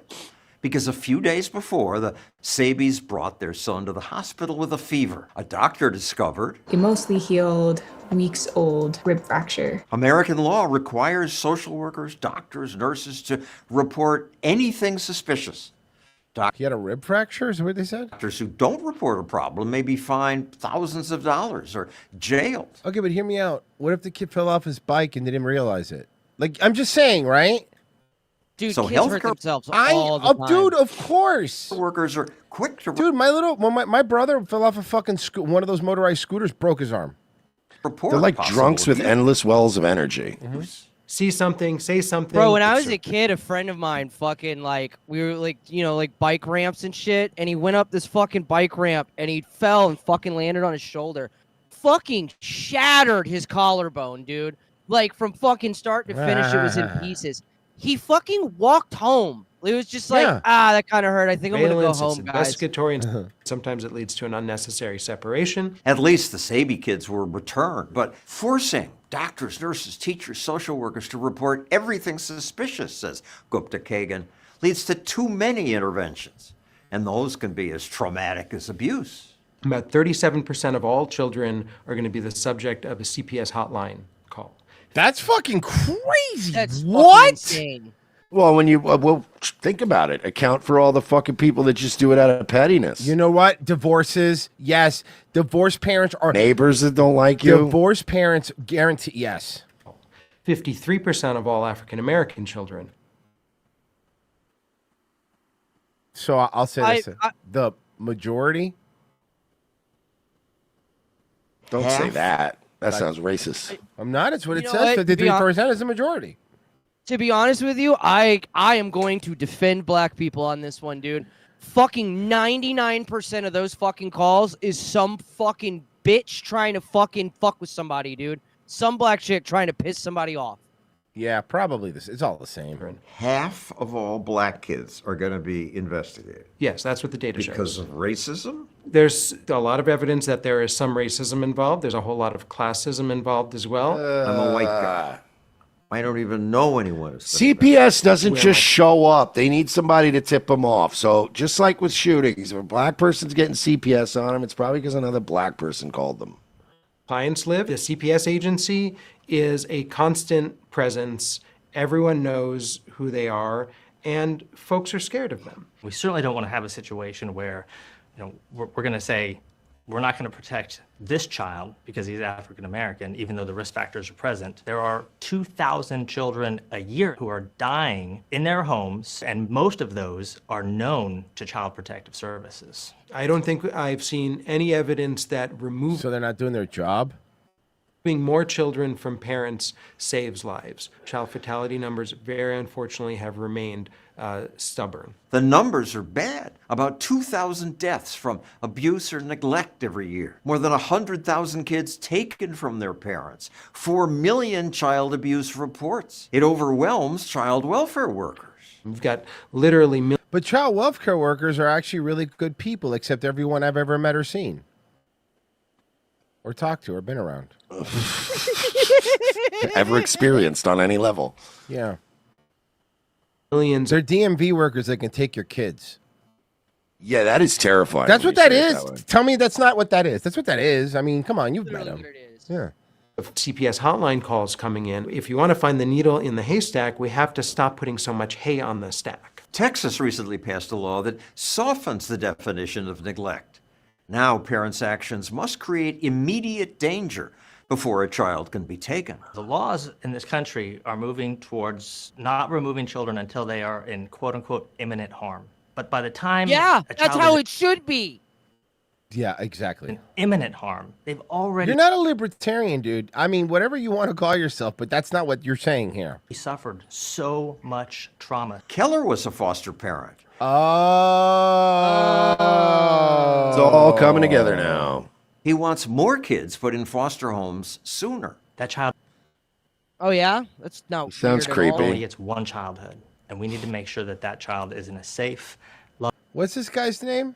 Because a few days before, the Sabys brought their son to the hospital with a fever. A doctor discovered A mostly healed, weeks old rib fracture. American law requires social workers, doctors, nurses to report anything suspicious. He had a rib fracture, is what they said? Doctors who don't report a problem may be fined thousands of dollars or jailed. Okay, but hear me out. What if the kid fell off his bike and didn't realize it? Like, I'm just saying, right? Dude, So kids hurt healthcare- themselves all the time. Dude, of course. Workers are quick to Dude, my brother fell off a fucking one of those motorized scooters, broke his arm. report. They're like possible drunks with abuse. endless wells of energy. See something, say something. Bro, when I was a kid, a friend of mine fucking like we were like, like bike ramps and shit, and he went up this fucking bike ramp and he fell and fucking landed on his shoulder. Fucking shattered his collarbone, dude. Like from fucking start to finish, it was in pieces. He fucking walked home. It was just like, that kind of hurt. I think I'm gonna go Surveillance, home, it's guys. investigatory, and sometimes it leads to an unnecessary separation. At least the Saby kids were returned, but forcing doctors, nurses, teachers, social workers to report everything suspicious, says Gupta Kagan, leads to too many interventions. And those can be as traumatic as abuse. About 37% of all children are going to be the subject of a CPS hotline call. That's fucking crazy. That's what? insane. Well, when you think about it, account for all the fucking people that just do it out of pettiness. You know what? Divorces, yes. Divorced parents are Neighbors that don't like you. Divorced parents guarantee, yes. 53% of all African American children. So I'll say this: the majority. Don't say that. That sounds racist. I'm not. It's what it You know says. what? To be 53% is the majority. To be honest with you, I am going to defend black people on this one, dude. Fucking 99% of those fucking calls is some fucking bitch trying to fucking fuck with somebody, dude. Some black chick trying to piss somebody off. Yeah, probably this. It's all the same. Half of all black kids are going to be investigated. Yes, that's what the data shows. Because of racism? There's a lot of evidence that there is some racism involved. There's a whole lot of classism involved as well. I'm a white guy. I don't even know anyone. who's CPS doesn't just show up. They need somebody to tip them off. So just like with shootings, if a black person's getting CPS on them, it's probably because another black person called them. Clients live. The CPS agency is a constant presence. Everyone knows who they are, and folks are scared of them. We certainly don't want to have a situation where, we're going to say, we're not going to protect this child because he's African American, even though the risk factors are present. There are 2,000 children a year who are dying in their homes, and most of those are known to Child Protective Services. I don't think I've seen any evidence that So they're not doing their job? removing more children from parents saves lives. Child fatality numbers, very unfortunately, have remained stubborn. The numbers are bad. About 2,000 deaths from abuse or neglect every year. More than 100,000 kids taken from their parents. 4 million child abuse reports. It overwhelms child welfare workers. We've got literally But child welfare workers are actually really good people, except everyone I've ever met or seen. Or talked to or been around. Ever experienced on any level. Yeah. Millions. They're DMV workers that can take your kids. Yeah, that is terrifying. That's when what you that say it is. that way. Tell me that's not what that is. That's what that is. I mean, come on, you've met them. Yeah. of CPS hotline calls coming in. If you want to find the needle in the haystack, we have to stop putting so much hay on the stack. Texas recently passed a law that softens the definition of neglect. Now, parents' actions must create immediate danger, before a child can be taken. The laws in this country are moving towards not removing children until they are in quote unquote imminent harm. But by the time that's how it should be. Yeah, exactly. Imminent harm, they've already. You're not a libertarian, dude. I mean, whatever you want to call yourself, but that's not what you're saying here. He suffered so much trauma. Keller was a foster parent. Oh. It's all coming together now. He wants more kids put in foster homes sooner. That child. Oh yeah, that's not. Sounds weird at all. creepy. Only gets one childhood, and we need to make sure that that child is in a safe. What's this guy's name?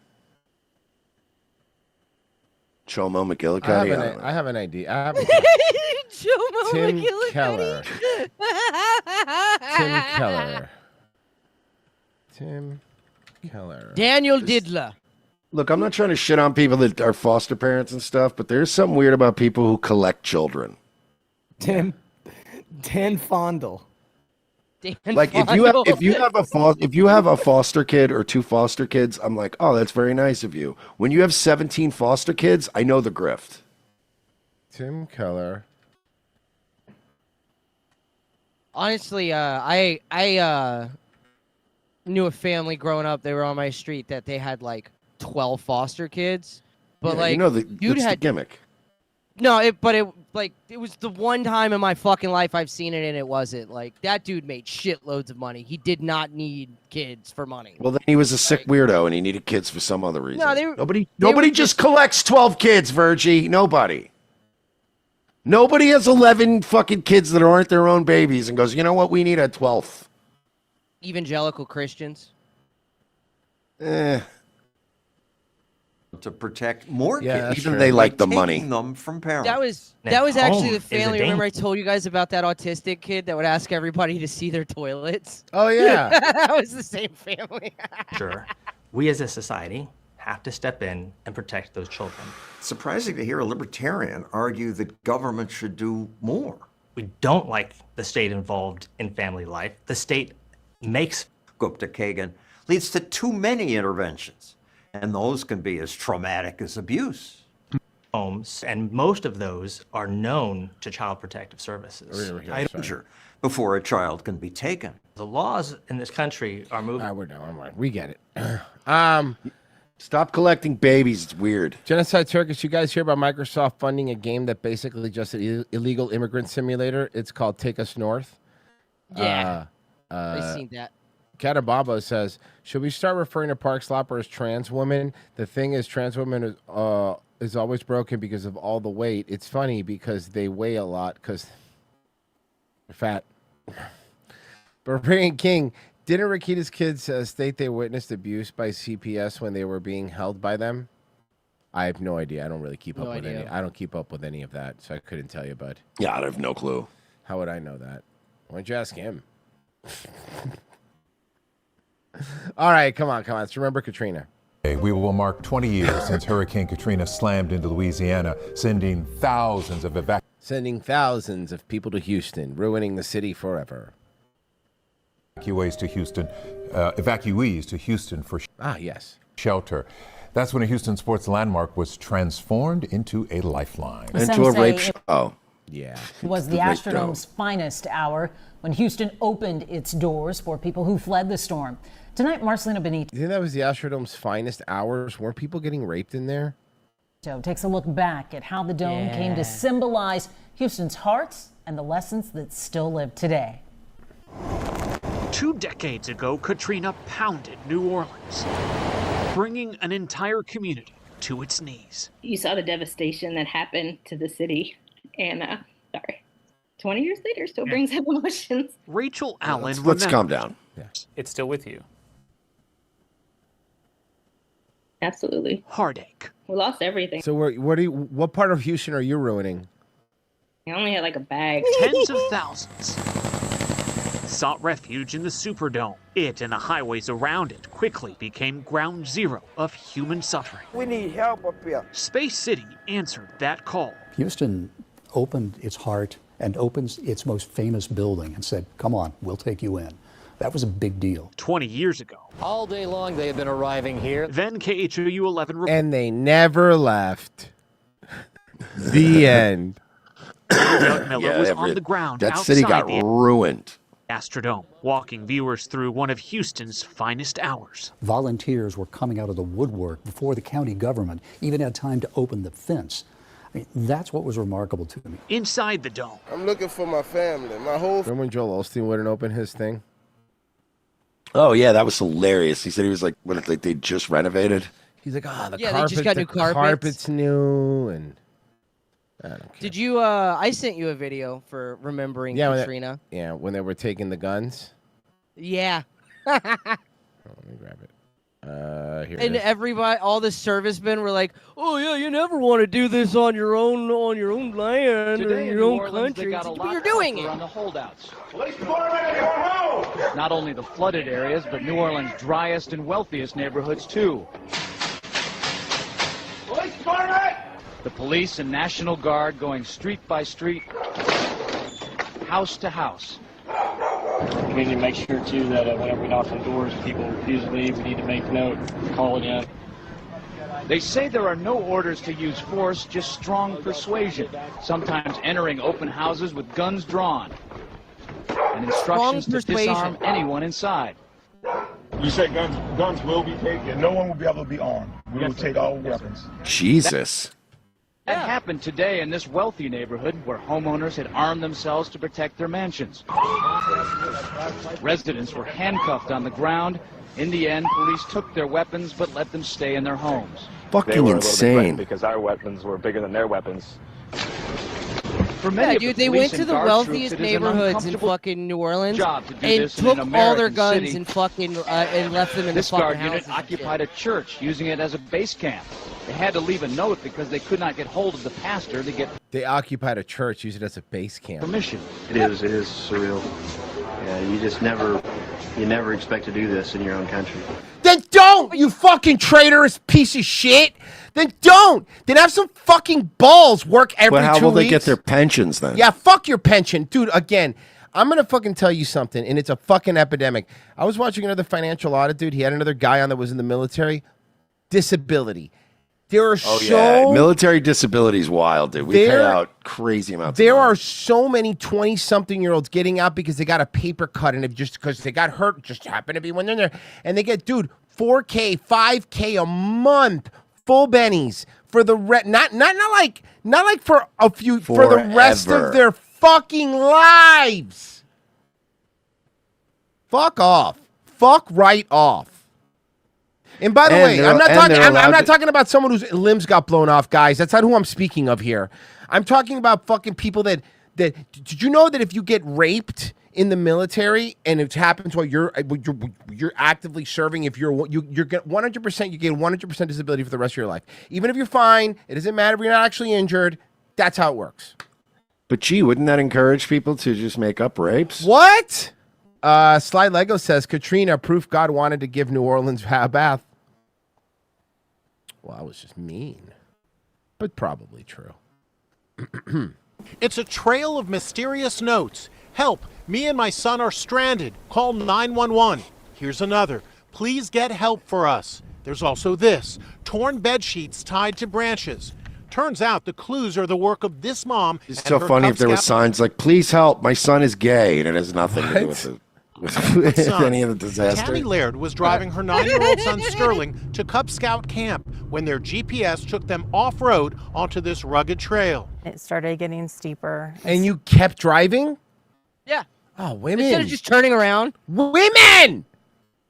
Chomo McGillicuddy. I have an idea. I have Chomo Tim McGillicuddy. Keller. Tim Keller. Tim Keller. Daniel Didler. Look, I'm not trying to shit on people that are foster parents and stuff, but there's something weird about people who collect children. Dan Fondle. Like if you have a foster kid or 2 foster kids, I'm like, oh, that's very nice of you. When you have 17 foster kids, I know the grift. Tim Keller. Honestly, I knew a family growing up. They were on my street that they had like 12 foster kids, but Yeah, like you know dude that's had the gimmick. No, it was the one time in my fucking life I've seen it, and it wasn't like that dude made shitloads of money. He did not need kids for money. Well, then he was a sick weirdo and he needed kids for some other reason. No, nobody just collects 12 kids, Virgie. Nobody has 11 fucking kids that aren't their own babies and goes, you know what? We need a 12th. Evangelical Christians. To protect more kids. Even they like the money. Taking them from parents. That was actually home the is a family. Remember I told you guys about that autistic kid that would ask everybody to see their toilets? Oh yeah. That was the same family. Sure, we as a society have to step in and protect those children. Surprising to hear a libertarian argue that government should do more. We don't like the state involved in family life. The state makes Gupta Kagan leads to too many interventions, and those can be as traumatic as abuse. Homes, and most of those are known to Child Protective Services. Danger before a child can be taken. The laws in this country are moving. We're done. We get it. Stop collecting babies. It's weird. Genocide Turkish, you guys hear about Microsoft funding a game that basically just an illegal immigrant simulator? It's called Take Us North. Yeah. I've seen that. Catababo says, should we start referring to Park Slopper as trans woman? The thing is, trans women is always broken because of all the weight. It's funny because they weigh a lot because they're fat. Barbarian King, didn't Rakita's kids state they witnessed abuse by CPS when they were being held by them? I have no idea. I don't really keep up with any. I don't keep up with any of that, so I couldn't tell you. But yeah, I have no clue. How would I know that? Why don't you ask him? All right, come on. Let's remember Katrina. We will mark 20 years since Hurricane Katrina slammed into Louisiana, sending thousands of people to Houston, ruining the city forever. Evacuees to Houston for shelter. That's when a Houston sports landmark was transformed into a lifeline. Into a rape show. Yeah. It was the Astrodome's finest hour when Houston opened its doors for people who fled the storm. Tonight, Marcelina Benito. You think that was the Astrodome's finest hours? Weren't people getting raped in there? Takes a look back at how the dome came to symbolize Houston's hearts and the lessons that still live today. 2 decades ago, Katrina pounded New Orleans, bringing an entire community to its knees. You saw the devastation that happened to the city, and 20 years later still brings up emotions. Rachel Allen. Let's calm down. It's still with you. Absolutely. Heartache. We lost everything. So what part of Houston are you ruining? I only had like a bag. Tens of thousands sought refuge in the Superdome. It and the highways around it quickly became ground zero of human suffering. We need help up here. Space City answered that call. Houston opened its heart and opens its most famous building and said, come on, we'll take you in. That was a big deal. 20 years ago. All day long they have been arriving here. Then KHOU 11 And they never left. The end. Doug Miller was on the ground that outside city got the ruined. Astrodome, walking viewers through one of Houston's finest hours. Volunteers were coming out of the woodwork before the county government even had time to open the fence. I mean, that's what was remarkable to me. Inside the dome, I'm looking for my family. Remember when Joel Osteen wouldn't open his thing? Oh yeah, that was hilarious. He said he was like, when like they just renovated. He's like, the Yeah, carpet, they just got new carpets. carpet's new, and I don't care. Did you? I sent you a video for remembering Katrina. When they were taking the guns. Yeah. Let me grab it. Here And it is. everybody, all the servicemen were like, "Oh yeah, you never want to do this on your own land or Today in in your New own Orleans, they country." got a But lot you're doing tougher it. on the holdouts. Not only the flooded areas, but New Orleans' driest and wealthiest neighborhoods too. The police and National Guard going street by street, house to house. We need to make sure, too, that whenever we knock on doors and people refuse to leave, we need to make note, call it in. They say there are no orders to use force, just strong persuasion, sometimes entering open houses with guns drawn, and instructions to disarm anyone inside. You say guns will be taken. No one will be able to be armed. We will take all weapons. Jesus. That happened today in this wealthy neighborhood where homeowners had armed themselves to protect their mansions. Residents were handcuffed on the ground. In the end, police took their weapons but let them stay in their homes. Fucking insane. Because our weapons were bigger than their weapons. For many of the Dude, they police went to and the guard wealthiest troops, it is an neighborhoods in uncomfortable fucking New Orleans job to do and this in took an all their American guns city. and fucking and left them in This the fucking guard houses unit and occupied a church, using it as a base camp. They had to leave a note because they could not get hold of the pastor to get They occupied a church, use it as a base camp. permission. It is surreal. Yeah, you never expect to do this in your own country. Then don't, you fucking traitorous piece of shit. Then don't. Then have some fucking balls. Work every 2 But weeks. how will they get their pensions then? Yeah, fuck your pension. Dude, again, I'm going to fucking tell you something, and it's a fucking epidemic. I was watching another financial audit, dude. He had another guy on that was in the military. Disability. There are Military disability is wild, dude. We pay out crazy amounts. There are so many 20-something-year-olds getting out because they got a paper cut, and it just because they got hurt, just happened to be when they're there, and they get, dude, $4K, $5K a month, full bennies for the not like for a few for the rest of their fucking lives. Fuck off. Fuck right off. And by the way, I'm not talking about someone whose limbs got blown off, guys. That's not who I'm speaking of here. I'm talking about fucking people that did you know that if you get raped in the military and it happens while you're actively serving, if you get 100%, you get 100% disability for the rest of your life. Even if you're fine, it doesn't matter if you're not actually injured. That's how it works. But gee, wouldn't that encourage people to just make up rapes? What? Sly Lego says Katrina, proof God wanted to give New Orleans a bath. Well, that was just mean, but probably true. It's a trail of mysterious notes. Help, me and my son are stranded. Call 911. Here's another. Please get help for us. There's also this. Torn bed sheets tied to branches. Turns out the clues are the work of this mom. It's so funny if there were signs like, please help, my son is gay, and it has nothing to do with any of the disaster. Tammy Laird was driving her 9-year-old son Sterling to Cub Scout camp when their GPS took them off-road onto this rugged trail. It started getting steeper. And you kept driving? Yeah. Oh, women. Instead of just turning around. Women!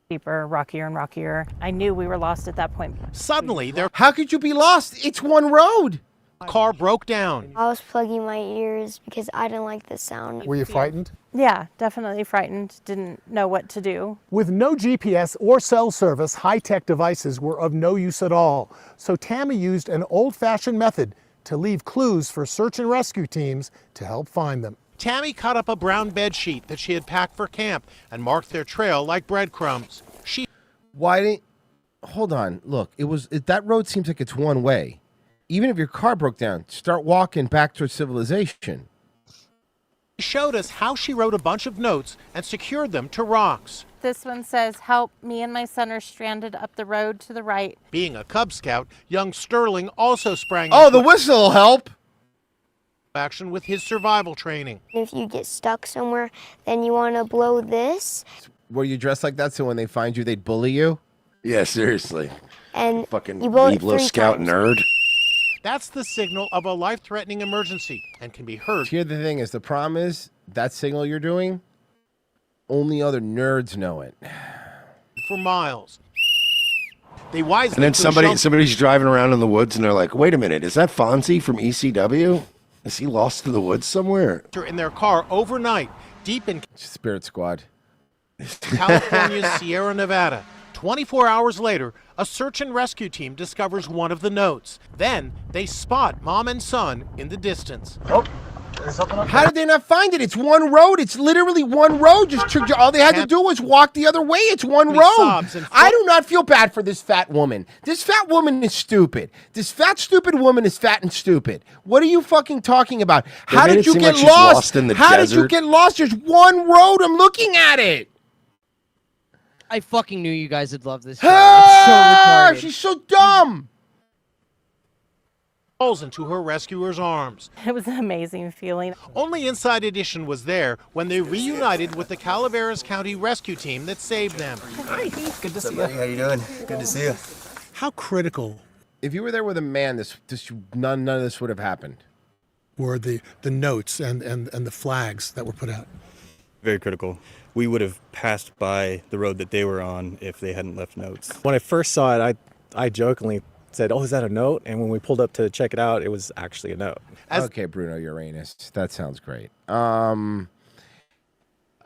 Steeper, rockier and rockier. I knew we were lost at that point. Suddenly, How could you be lost? It's one road. Car broke down. I was plugging my ears because I didn't like the sound. Were you frightened? Yeah, definitely frightened. Didn't know what to do. With no GPS or cell service, high-tech devices were of no use at all. So Tammy used an old-fashioned method to leave clues for search and rescue teams to help find them. Tammy cut up a brown bed sheet that she had packed for camp and marked their trail like breadcrumbs. Why didn't... Hold on. Look, that road seems like it's one way. Even if your car broke down, start walking back towards civilization. She showed us how she wrote a bunch of notes and secured them to rocks. This one says, help, me and my son are stranded up the road to the right. Being a Cub Scout, young Sterling also sprang Oh, the whistle will help. action with his survival training. If you get stuck somewhere, then you want to blow this. Were you dressed like that so when they find you, they'd bully you? Yeah, seriously. And Fucking you blow it Weeblo 3 Scout times. nerd. That's the signal of a life-threatening emergency and can be heard. Here, the thing is, the problem is that signal you're doing, only other nerds know it. For miles. They wisely And then to a somebody's driving around in the woods and they're like, wait a minute, is that Fonzie from ECW? Is he lost in the woods somewhere? shelter in their car overnight, deep in Spirit Squad. California's Sierra Nevada. 24 hours later, a search and rescue team discovers one of the notes. Then they spot mom and son in the distance. How did they not find it? It's one road. It's literally one road. All they had to do was walk the other way. It's one road. I do not feel bad for this fat woman. This fat woman is stupid. This fat, stupid woman is fat and stupid. What are you fucking talking about? How did you get lost? How did you get lost? There's one road. I'm looking at it. I fucking knew you guys would love this. Ah, she's so dumb. Falls into her rescuer's arms. It was an amazing feeling. Only Inside Edition was there when they reunited with the Calaveras County rescue team that saved them. Hi, good to see you. How you doing? Good to see you. How critical, if you were there with a man, none of this would have happened. Were the notes and the flags that were put out? Very critical. We would have passed by the road that they were on if they hadn't left notes. When I first saw it, I jokingly said, "Oh, is that a note?" And when we pulled up to check it out, it was actually a note. Okay, Bruno Uranus. That sounds great.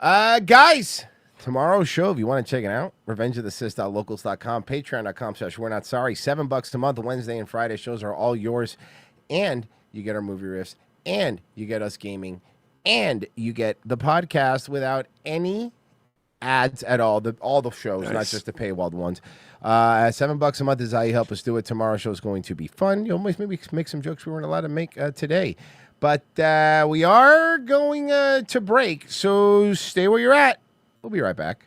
Guys, tomorrow's show, if you want to check it out, revengeofthesis.locals.com, patreon.com/we're not sorry. $7 a month. Wednesday and Friday shows are all yours. And you get our movie riffs, and you get us gaming, and you get the podcast without any ads at all. All the shows, not just the paywalled ones. $7 a month is how you help us do it. Tomorrow's show is going to be fun. You'll maybe make some jokes we weren't allowed to make today. But we are going to break, so stay where you're at. We'll be right back.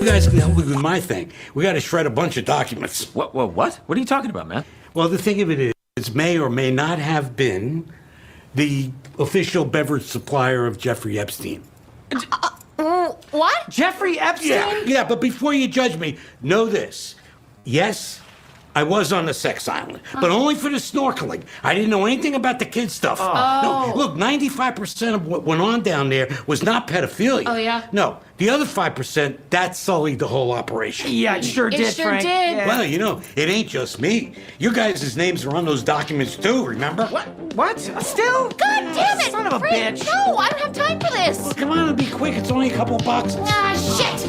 You guys can help me with my thing. We got to shred a bunch of documents. What? What are you talking about, man? Well, the thing of it is, may or may not have been the official beverage supplier of Jeffrey Epstein. What? Jeffrey Epstein? Yeah, but before you judge me, know this. Yes, I was on the sex island, but only for the snorkeling. I didn't know anything about the kid stuff. Oh. No, look, 95% of what went on down there was not pedophilia. Oh, yeah? No, the other 5%, that sullied the whole operation. Yeah, it sure did, sure Frank. did. Yeah. Well, you know, it ain't just me. You guys' names are on those documents too, remember? What? Still? God damn it! Son of a Frank, bitch. No, I don't have time for this. Well, come on and be quick. It's only a couple boxes. Ah, shit!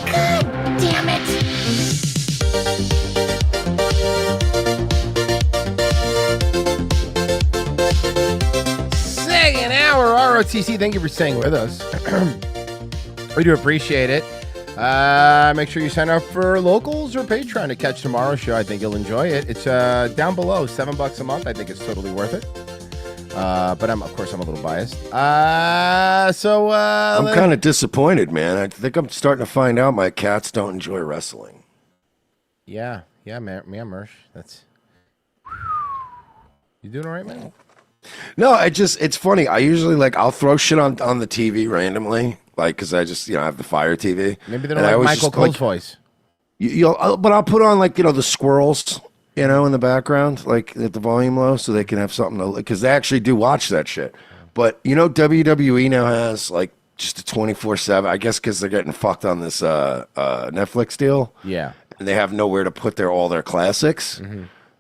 God damn it! Second hour ROTC. Thank you for staying with us. We do appreciate it. Make sure you sign up for Locals or Patreon to catch tomorrow's show. I think you'll enjoy it. It's down below, $7 a month. I think it's totally worth it. But of course, I'm a little biased. I'm kind of disappointed, man. I think I'm starting to find out my cats don't enjoy wrestling. Yeah, Mersh. That's. You doing all right, man? No, it's funny. I usually I'll throw shit on the TV randomly, because I just, I have the Fire TV. Maybe they don't like Michael Cole's voice. But I'll put on the squirrels, in the background, at the volume low, so they can have something to, because they actually do watch that shit. But WWE now has just a 24/7. I guess because they're getting fucked on this Netflix deal. Yeah, and they have nowhere to put all their classics.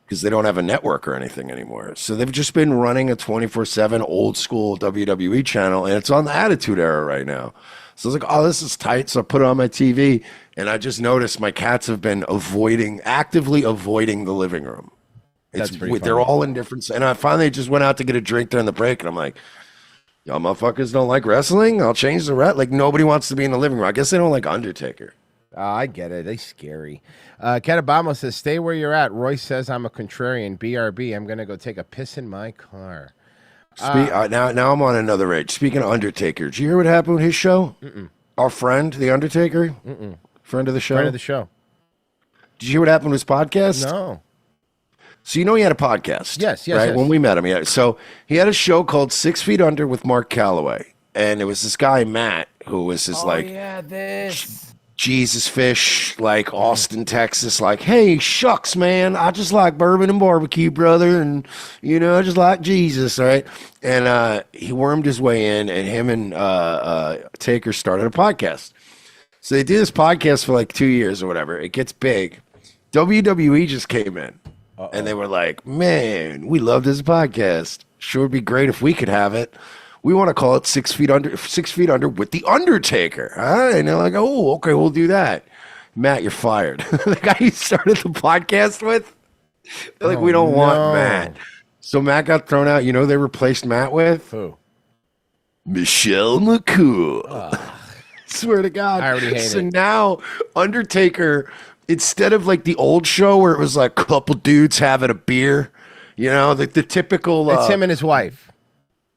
Because they don't have a network or anything anymore. So they've just been running a 24/7 old school WWE channel, and it's on the Attitude Era right now. So I was like, oh, this is tight. So I put it on my TV, and I just noticed my cats have been actively avoiding the living room. That's pretty They're all in different. And I finally just went out to get a drink during the break, and I'm like, y'all motherfuckers don't like wrestling? I'll change the nobody wants to be in the living room. I guess they don't like Undertaker. I get it. They scary. Catabamo says, stay where you're at. Royce says I'm a contrarian. BRB, I'm going to go take a piss in my car. Now I'm on another age. Speaking of Undertaker, did you hear what happened with his show? Mm-mm. Our friend, The Undertaker? Mm-mm. Friend of the show? Friend of the show. Did you hear what happened with his podcast? No. So he had a podcast. Yes. Right? When we met him. So he had a show called 6 Feet Under with Mark Calloway. And it was this guy, Matt, who was his Jesus fish, Austin, Texas, hey, shucks, man, I just like bourbon and barbecue, brother, and, I just like Jesus, all right? And he wormed his way in, and him and Taker started a podcast. So they do this podcast for 2 years or whatever. It gets big. WWE just came in, and they were like, man, we love this podcast. Sure would be great if we could have it. We want to call it 6 Feet Under with The Undertaker. Huh? And they're like, oh, okay, we'll do that. Matt, you're fired. The guy you started the podcast with, they're we don't want Matt. So Matt got thrown out. You know they replaced Matt with? Who? Michelle McCool. Swear to God. I already hate so it. now Undertaker, instead of the old show where it was a couple dudes having a beer, the typical. It's him and his wife.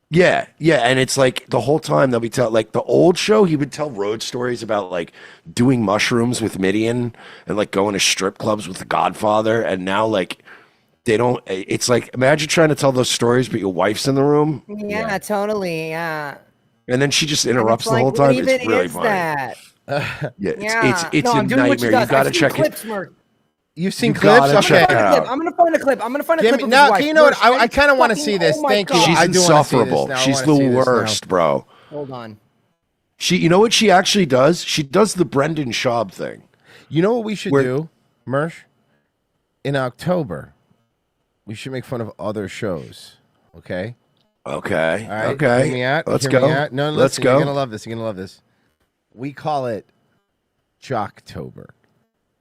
Yeah, and it's the whole time they'll be the old show, he would tell road stories about doing mushrooms with Midian and going to strip clubs with the Godfather, and now they don't. It's imagine trying to tell those stories, but your wife's in the room. Yeah, totally. Yeah. And then she just interrupts the whole time. It's really funny. That? It's no, a I'm doing what she nightmare. does. You gotta I've seen check clips, it. Mark. You've seen You clips? gotta Okay. check it out. I'm gonna find a clip. I'm gonna find a clip of his No, wife. you know what? I kind of want to Fucking- see this. oh my Thank you. God. She's I do wanna see this insufferable. now. I She's wanna the see this now. worst, bro. Hold on. You know what she actually does? She does the Brendan Schaub thing. You know what we should do, Mersh? In October, we should make fun of other shows. Okay? Okay. All right. Okay. Hear me out. Let's Hear me go. out. No, Let's listen, go. You're gonna love this. You're gonna love this. We call it Jocktober.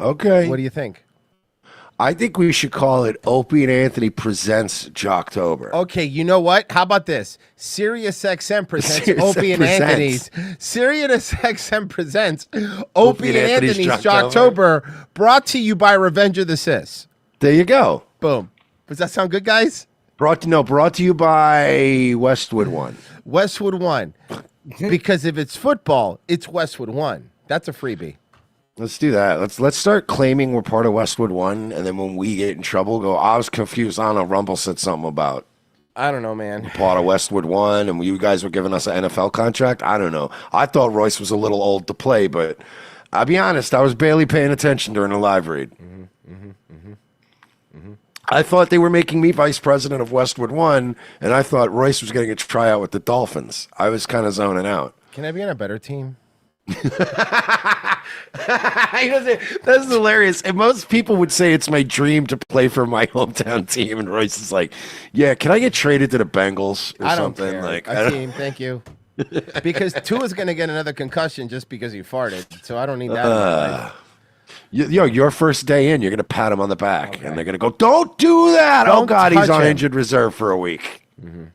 Okay. What do you think? I think we should call it Opie and Anthony Presents Jocktober. Okay, you know what? How about this? Sirius XM presents Sirius Opie and presents. Anthony's. Sirius XM presents Opie and Anthony's Jocktober. Jocktober, brought to you by Revenge of the Sis. There you go. Boom. Does that sound good, guys? Brought to you by Westwood One. Westwood One. Because if it's football, it's Westwood One. That's a freebie. Let's do that. Let's start claiming we're part of Westwood One, and then when we get in trouble, go, I was confused. I don't know. Rumble said something about. I don't know, man. We're part of Westwood One, and you guys were giving us an NFL contract. I don't know. I thought Royce was a little old to play, but I'll be honest. I was barely paying attention during the live read. I thought they were making me vice president of Westwood One, and I thought Royce was getting a tryout with the Dolphins. I was kind of zoning out. Can I be on a better team? That's hilarious. And most people would say it's my dream to play for my hometown team. And Royce is like, "Yeah, can I get traded to the Bengals or I don't something?" care. Like, a team, thank you. Because Tua's going to get another concussion just because he farted. So I don't need that. In my life. Your first day in, you're going to pat him on the back, and they're going to go, "Don't do that!" Oh God, he's on injured reserve for a week.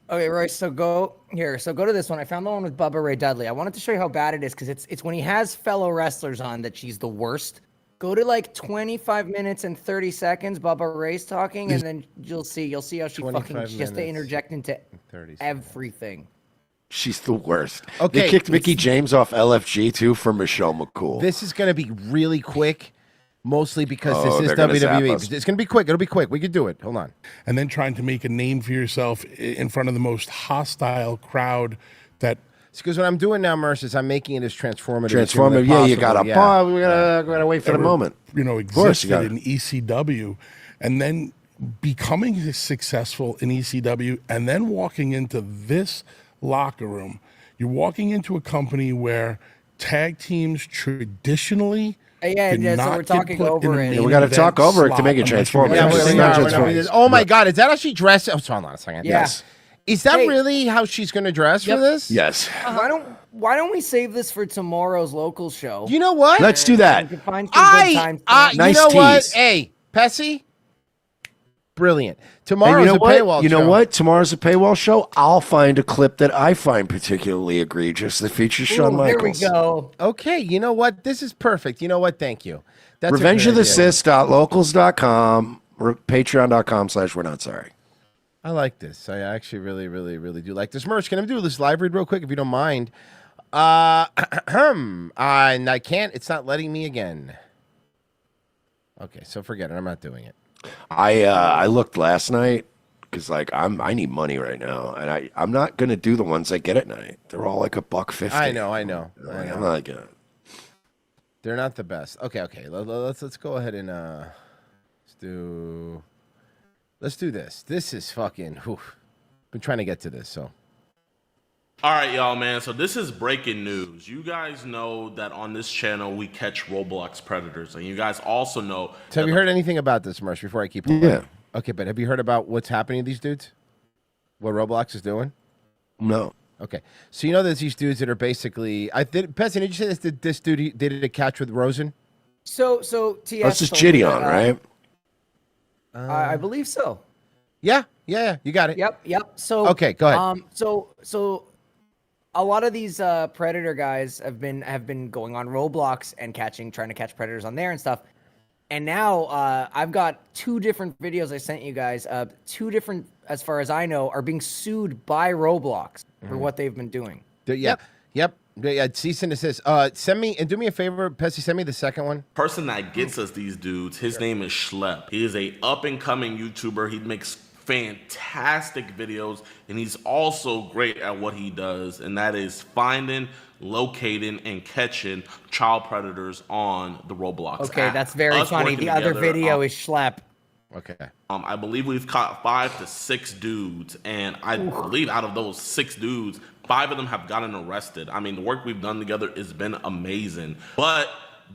Okay, Royce. So go here. So go to this one. I found the one with Bubba Ray Dudley. I wanted to show you how bad it is because it's when he has fellow wrestlers on that she's the worst. Go to like 25 minutes and 30 seconds. Bubba Ray's talking, and then you'll see how she fucking she has to interject into everything. She's the worst. Okay, they kicked Mickey James off LFG too for Michelle McCool. This is going to be really quick. Mostly because Oh, this is they're gonna zap WWE. us. It's going to be quick. It'll be quick. We could do it. Hold on. And then trying to make a name for yourself in front of the most hostile crowd that. Because what I'm doing now, Merce, is I'm making it as transformative. Transformative, as you got to. We gotta wait for the moment. You know, Of course, you existed gotta. in ECW, and then becoming successful in ECW, and then walking into this locker room. You're walking into a company where tag teams traditionally. Yeah, did so not we're get talking put over in a it. main we gotta event talk over it to slot make it unless you're transformative. gonna It's say not that. transformative. Oh my God, is that how she dressed? Oh, hold on a second. Yeah. Yes. Is that really how she's going to dress for this? Yes. Why don't we save this for tomorrow's local show? You know what? Let's do that. We can find some good times for it. Nice you know what? tease. Hey, Pessy, brilliant. And Tomorrow's a paywall You know show. what? Tomorrow's a paywall show. I'll find a clip that I find particularly egregious that features Shawn Michaels. Here we go. Okay, you know what? This is perfect. You know what? Thank you. That's a Revenge good of the idea. Sis.locals.com, patreon.com/we're not sorry. I like this. I actually really, really, really do like this. Merch, can I do this live read real quick if you don't mind? And I can't. It's not letting me again. Okay, so forget it. I'm not doing it. I looked last night because I need money right now, and I'm not gonna do the ones I get at night. They're all like $1.50. I know. I'm not like They're not the best. Okay. Let's go ahead and let's do this. This is fucking. Whew. Been trying to get to this, so. All right, y'all, man. So this is breaking news. You guys know that on this channel we catch Roblox predators, and you guys also know. So have you heard anything about this, Mersh? Before I keep going. Yeah. Okay, but have you heard about what's happening to these dudes? What Roblox is doing? No. Okay, so you know there's these dudes that are basically. Pesci, did you say this dude he did a catch with Rosen? So TS. That's just told me Chitty that, on, right? I believe so. Yeah, you got it. Yep. So okay, go ahead. So a lot of these predator guys have been going on Roblox and trying to catch predators on there and stuff. And now I've got 2 different videos I sent you guys. 2 different, as far as I know, are being sued by Roblox for what they've been doing. Yep. Cease and desist. Send me and do me a favor, Pesci. Send me the second one. Person that gets us these dudes, his name is Schlep. He is a up and coming YouTuber. He makes fantastic videos, and he's also great at what he does, and that is finding, locating, and catching child predators on the Roblox Okay, app. that's very Us funny. working The other together, video is Schlep. Okay. I believe we've caught 5 to 6 dudes, and I believe out of those 6 dudes, 5 of them have gotten arrested. I mean, the work we've done together has been amazing, but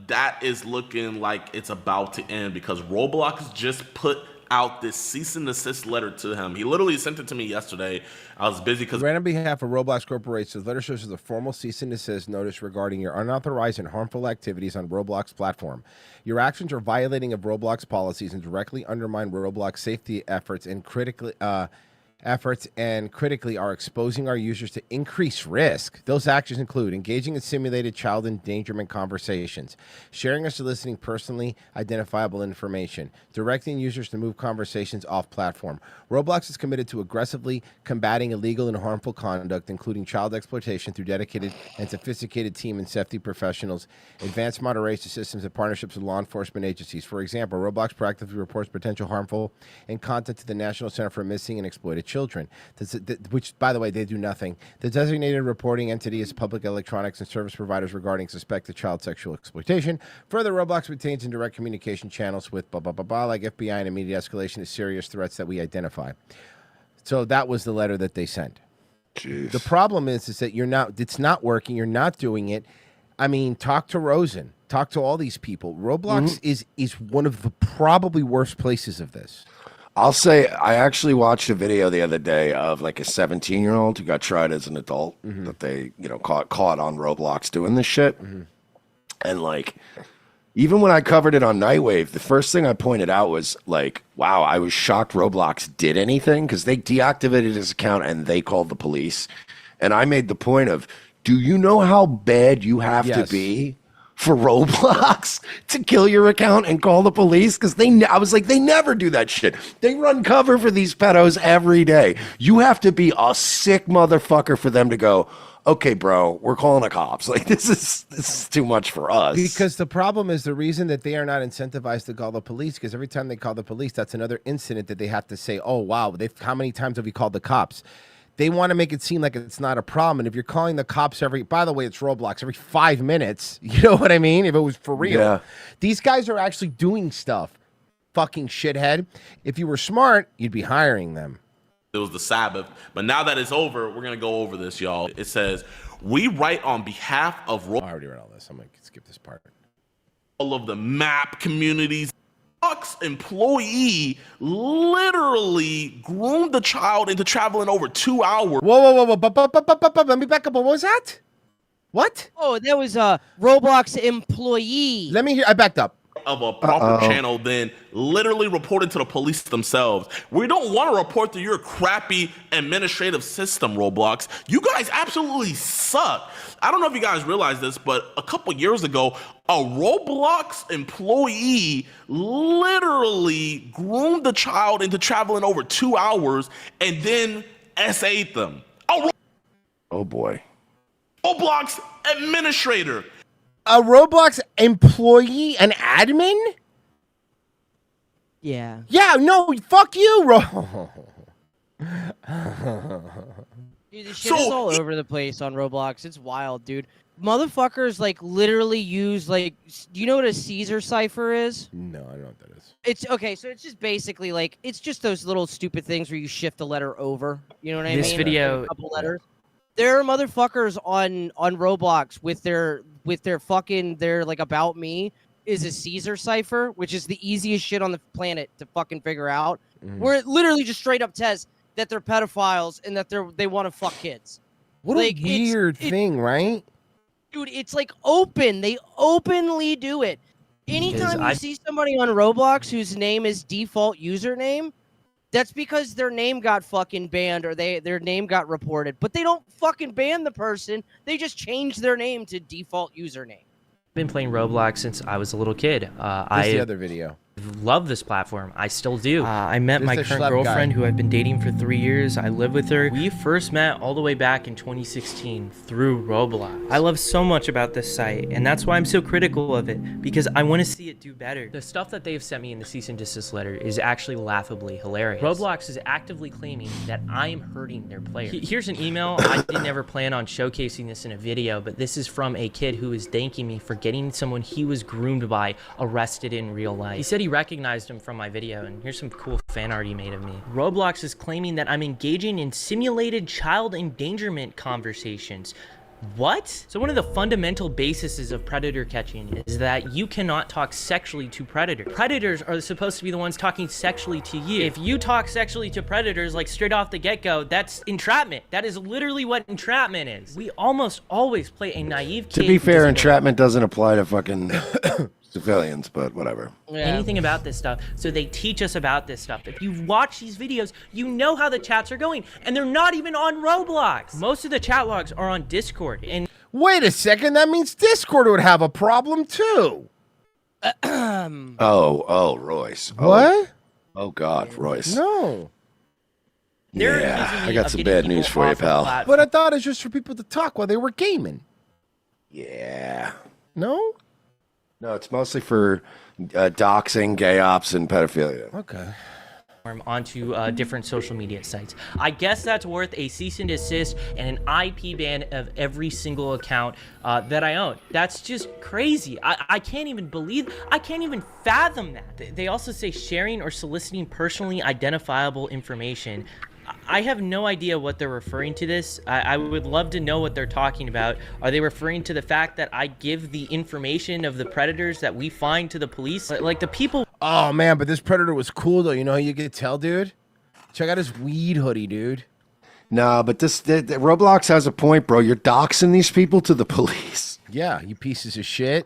that is looking like it's about to end because Roblox just put out this cease and desist letter to him. He literally sent it to me yesterday. I was busy because... Right on behalf of Roblox Corporation, letter shows as a formal cease and desist notice regarding your unauthorized and harmful activities on Roblox platform. Your actions are violating of Roblox policies and directly undermine Roblox safety efforts and critically efforts and critically are exposing our users to increased risk. Those actions include engaging in simulated child endangerment conversations, sharing or soliciting personally identifiable information, directing users to move conversations off platform. Roblox is committed to aggressively combating illegal and harmful conduct, including child exploitation, through dedicated and sophisticated team and safety professionals, advanced moderation systems, and partnerships with law enforcement agencies. For example, Roblox proactively reports potential harmful and content to the National Center for Missing and Exploited Children, which, by the way, they do nothing. The designated reporting entity is public electronics and service providers regarding suspected child sexual exploitation. Further, Roblox retains in direct communication channels with like FBI and immediate escalation to serious threats that we identify. So that was the letter that they sent. Jeez. The problem is that it's not working. You're not doing it. I mean, talk to Rosen. Talk to all these people. Roblox is one of the probably worst places of this. I'll say I actually watched a video the other day of like a 17-year-old who got tried as an adult that they, caught on Roblox doing this shit. And like, even when I covered it on Nightwave, the first thing I pointed out was like, wow, I was shocked Roblox did anything because they deactivated his account and they called the police. And I made the point of, do you know how bad you have to be for Roblox to kill your account and call the police? Because I was like, they never do that shit. They run cover for these pedos every day. You have to be a sick motherfucker for them to go, okay, bro, we're calling the cops. Like, this is too much for us. Because the problem is the reason that they are not incentivized to call the police, because every time they call the police, that's another incident that they have to say, oh, wow, how many times have we called the cops? They want to make it seem like it's not a problem. And if you're calling the cops by the way, it's Roblox, every 5 minutes, you know what I mean? If it was for real. Yeah. These guys are actually doing stuff. Fucking shithead. If you were smart, you'd be hiring them. It was the Sabbath, but now that it's over, we're gonna go over this, y'all. It says, we write on behalf of I already read all this. I'm gonna skip this part. all of the map communities. Roblox employee literally groomed the child into traveling over 2 hours. Whoa. Let me back up. What was that? What? Oh, that was a Roblox employee. Let me hear. I backed up. Of a proper channel, then literally reported to the police themselves. We don't want to report to your crappy administrative system, Roblox. You guys absolutely suck. I don't know if you guys realize this, but a couple years ago, a Roblox employee literally groomed the child into traveling over 2 hours and then SA'd them. Oh boy. Roblox administrator. A Roblox employee, an admin? Yeah. Yeah, no, fuck you, Dude, this shit is all over the place on Roblox. It's wild, dude. Motherfuckers like literally use like, do you know what a Caesar cipher is? No, I don't know what that is. It's okay, so it's just basically like, it's just those little stupid things where you shift a letter over. You know what I mean? This video, a couple letters. There are motherfuckers on Roblox with their like about me is a Caesar cipher, which is the easiest shit on the planet to fucking figure out. Where it literally just straight up says that they're pedophiles and that they want to fuck kids. What like, a weird thing, right? Dude, it's like open. They openly do it. Anytime you see somebody on Roblox whose name is default username, that's because their name got fucking banned or their name got reported. But they don't fucking ban the person. They just change their name to default username. I've been playing Roblox since I was a little kid. That's the other video. Love this platform. I still do. I met my current girlfriend who I've been dating for 3 years. I live with her. We first met all the way back in 2016 through Roblox. I love so much about this site, and that's why I'm so critical of it, because I want to see it do better. The stuff that they've sent me in the cease and desist letter is actually laughably hilarious. Roblox is actively claiming that I am hurting their players. Here's an email. I didn't ever plan on showcasing this in a video, but this is from a kid who is thanking me for getting someone he was groomed by arrested in real life. He said he recognized him from my video, and here's some cool fan art he made of me. Roblox is claiming that I'm engaging in simulated child endangerment conversations. What? So one of the fundamental bases of predator catching is that you cannot talk sexually to predators. Predators are supposed to be the ones talking sexually to you. If you talk sexually to predators like straight off the get-go, that's entrapment. That is literally what entrapment is. We almost always play a naive kid. To be fair, entrapment doesn't apply to fucking civilians, but whatever. Anything about this stuff, so they teach us about this stuff. If you watch these videos, you know how the chats are going, and they're not even on Roblox. Most of the chat logs are on Discord, and Wait a second, that means Discord would have a problem too. Royce. What? Oh God, Royce. No. Yeah, I got some bad news for you, pal. But I thought it's just for people to talk while they were gaming. Yeah. No? No, it's mostly for doxing, gay ops, and pedophilia. Okay. onto different social media sites. I guess that's worth a cease and desist and an IP ban of every single account that I own. That's just crazy. I can't even fathom that. They also say sharing or soliciting personally identifiable information. I have no idea what they're referring to this. I would love to know what they're talking about. Are they referring to the fact that I give the information of the predators that we find to the police? Like the people... Oh, man, but this predator was cool, though. You know how you could tell, dude? Check out his weed hoodie, dude. No, but the Roblox has a point, bro. You're doxing these people to the police. Yeah, you pieces of shit.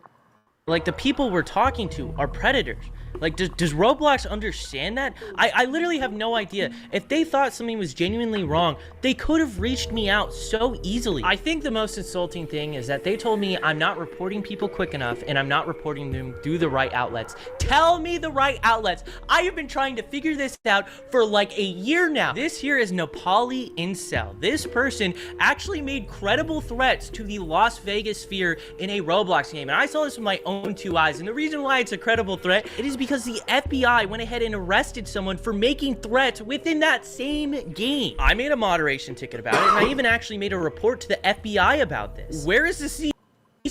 Like, the people we're talking to are predators. Like, does Roblox understand that? I literally have no idea. If they thought something was genuinely wrong, they could have reached me out so easily. I think the most insulting thing is that they told me I'm not reporting people quick enough and I'm not reporting them through the right outlets. Tell me the right outlets. I have been trying to figure this out for like a year now. This here is Nepali Incel. This person actually made credible threats to the Las Vegas sphere in a Roblox game. And I saw this with my own two eyes. And the reason why it's a credible threat, it is because the FBI went ahead and arrested someone for making threats within that same game. I made a moderation ticket about it, and I even actually made a report to the FBI about this. Where is the cease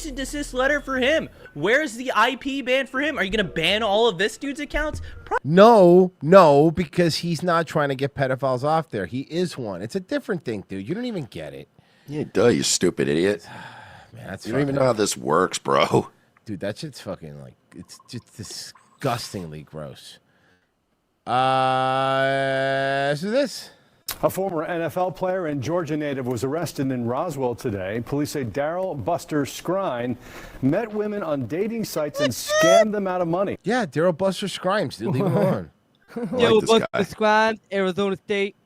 and desist letter for him? Where's the IP ban for him? Are you gonna ban all of this dude's accounts? No, because he's not trying to get pedophiles off there. He is one. It's a different thing, dude. You don't even get it. Yeah, duh, you stupid idiot. Man, you don't even know how this works, bro. Dude, that shit's fucking like, it's just disgustingly gross. So this. A former NFL player and Georgia native was arrested in Roswell today. Police say Daryl Buster Scrine met women on dating sites and scammed them out of money. Yeah, Daryl Buster Scrimes, dude. Leave him alone. Daryl Buster Scrine, Arizona State.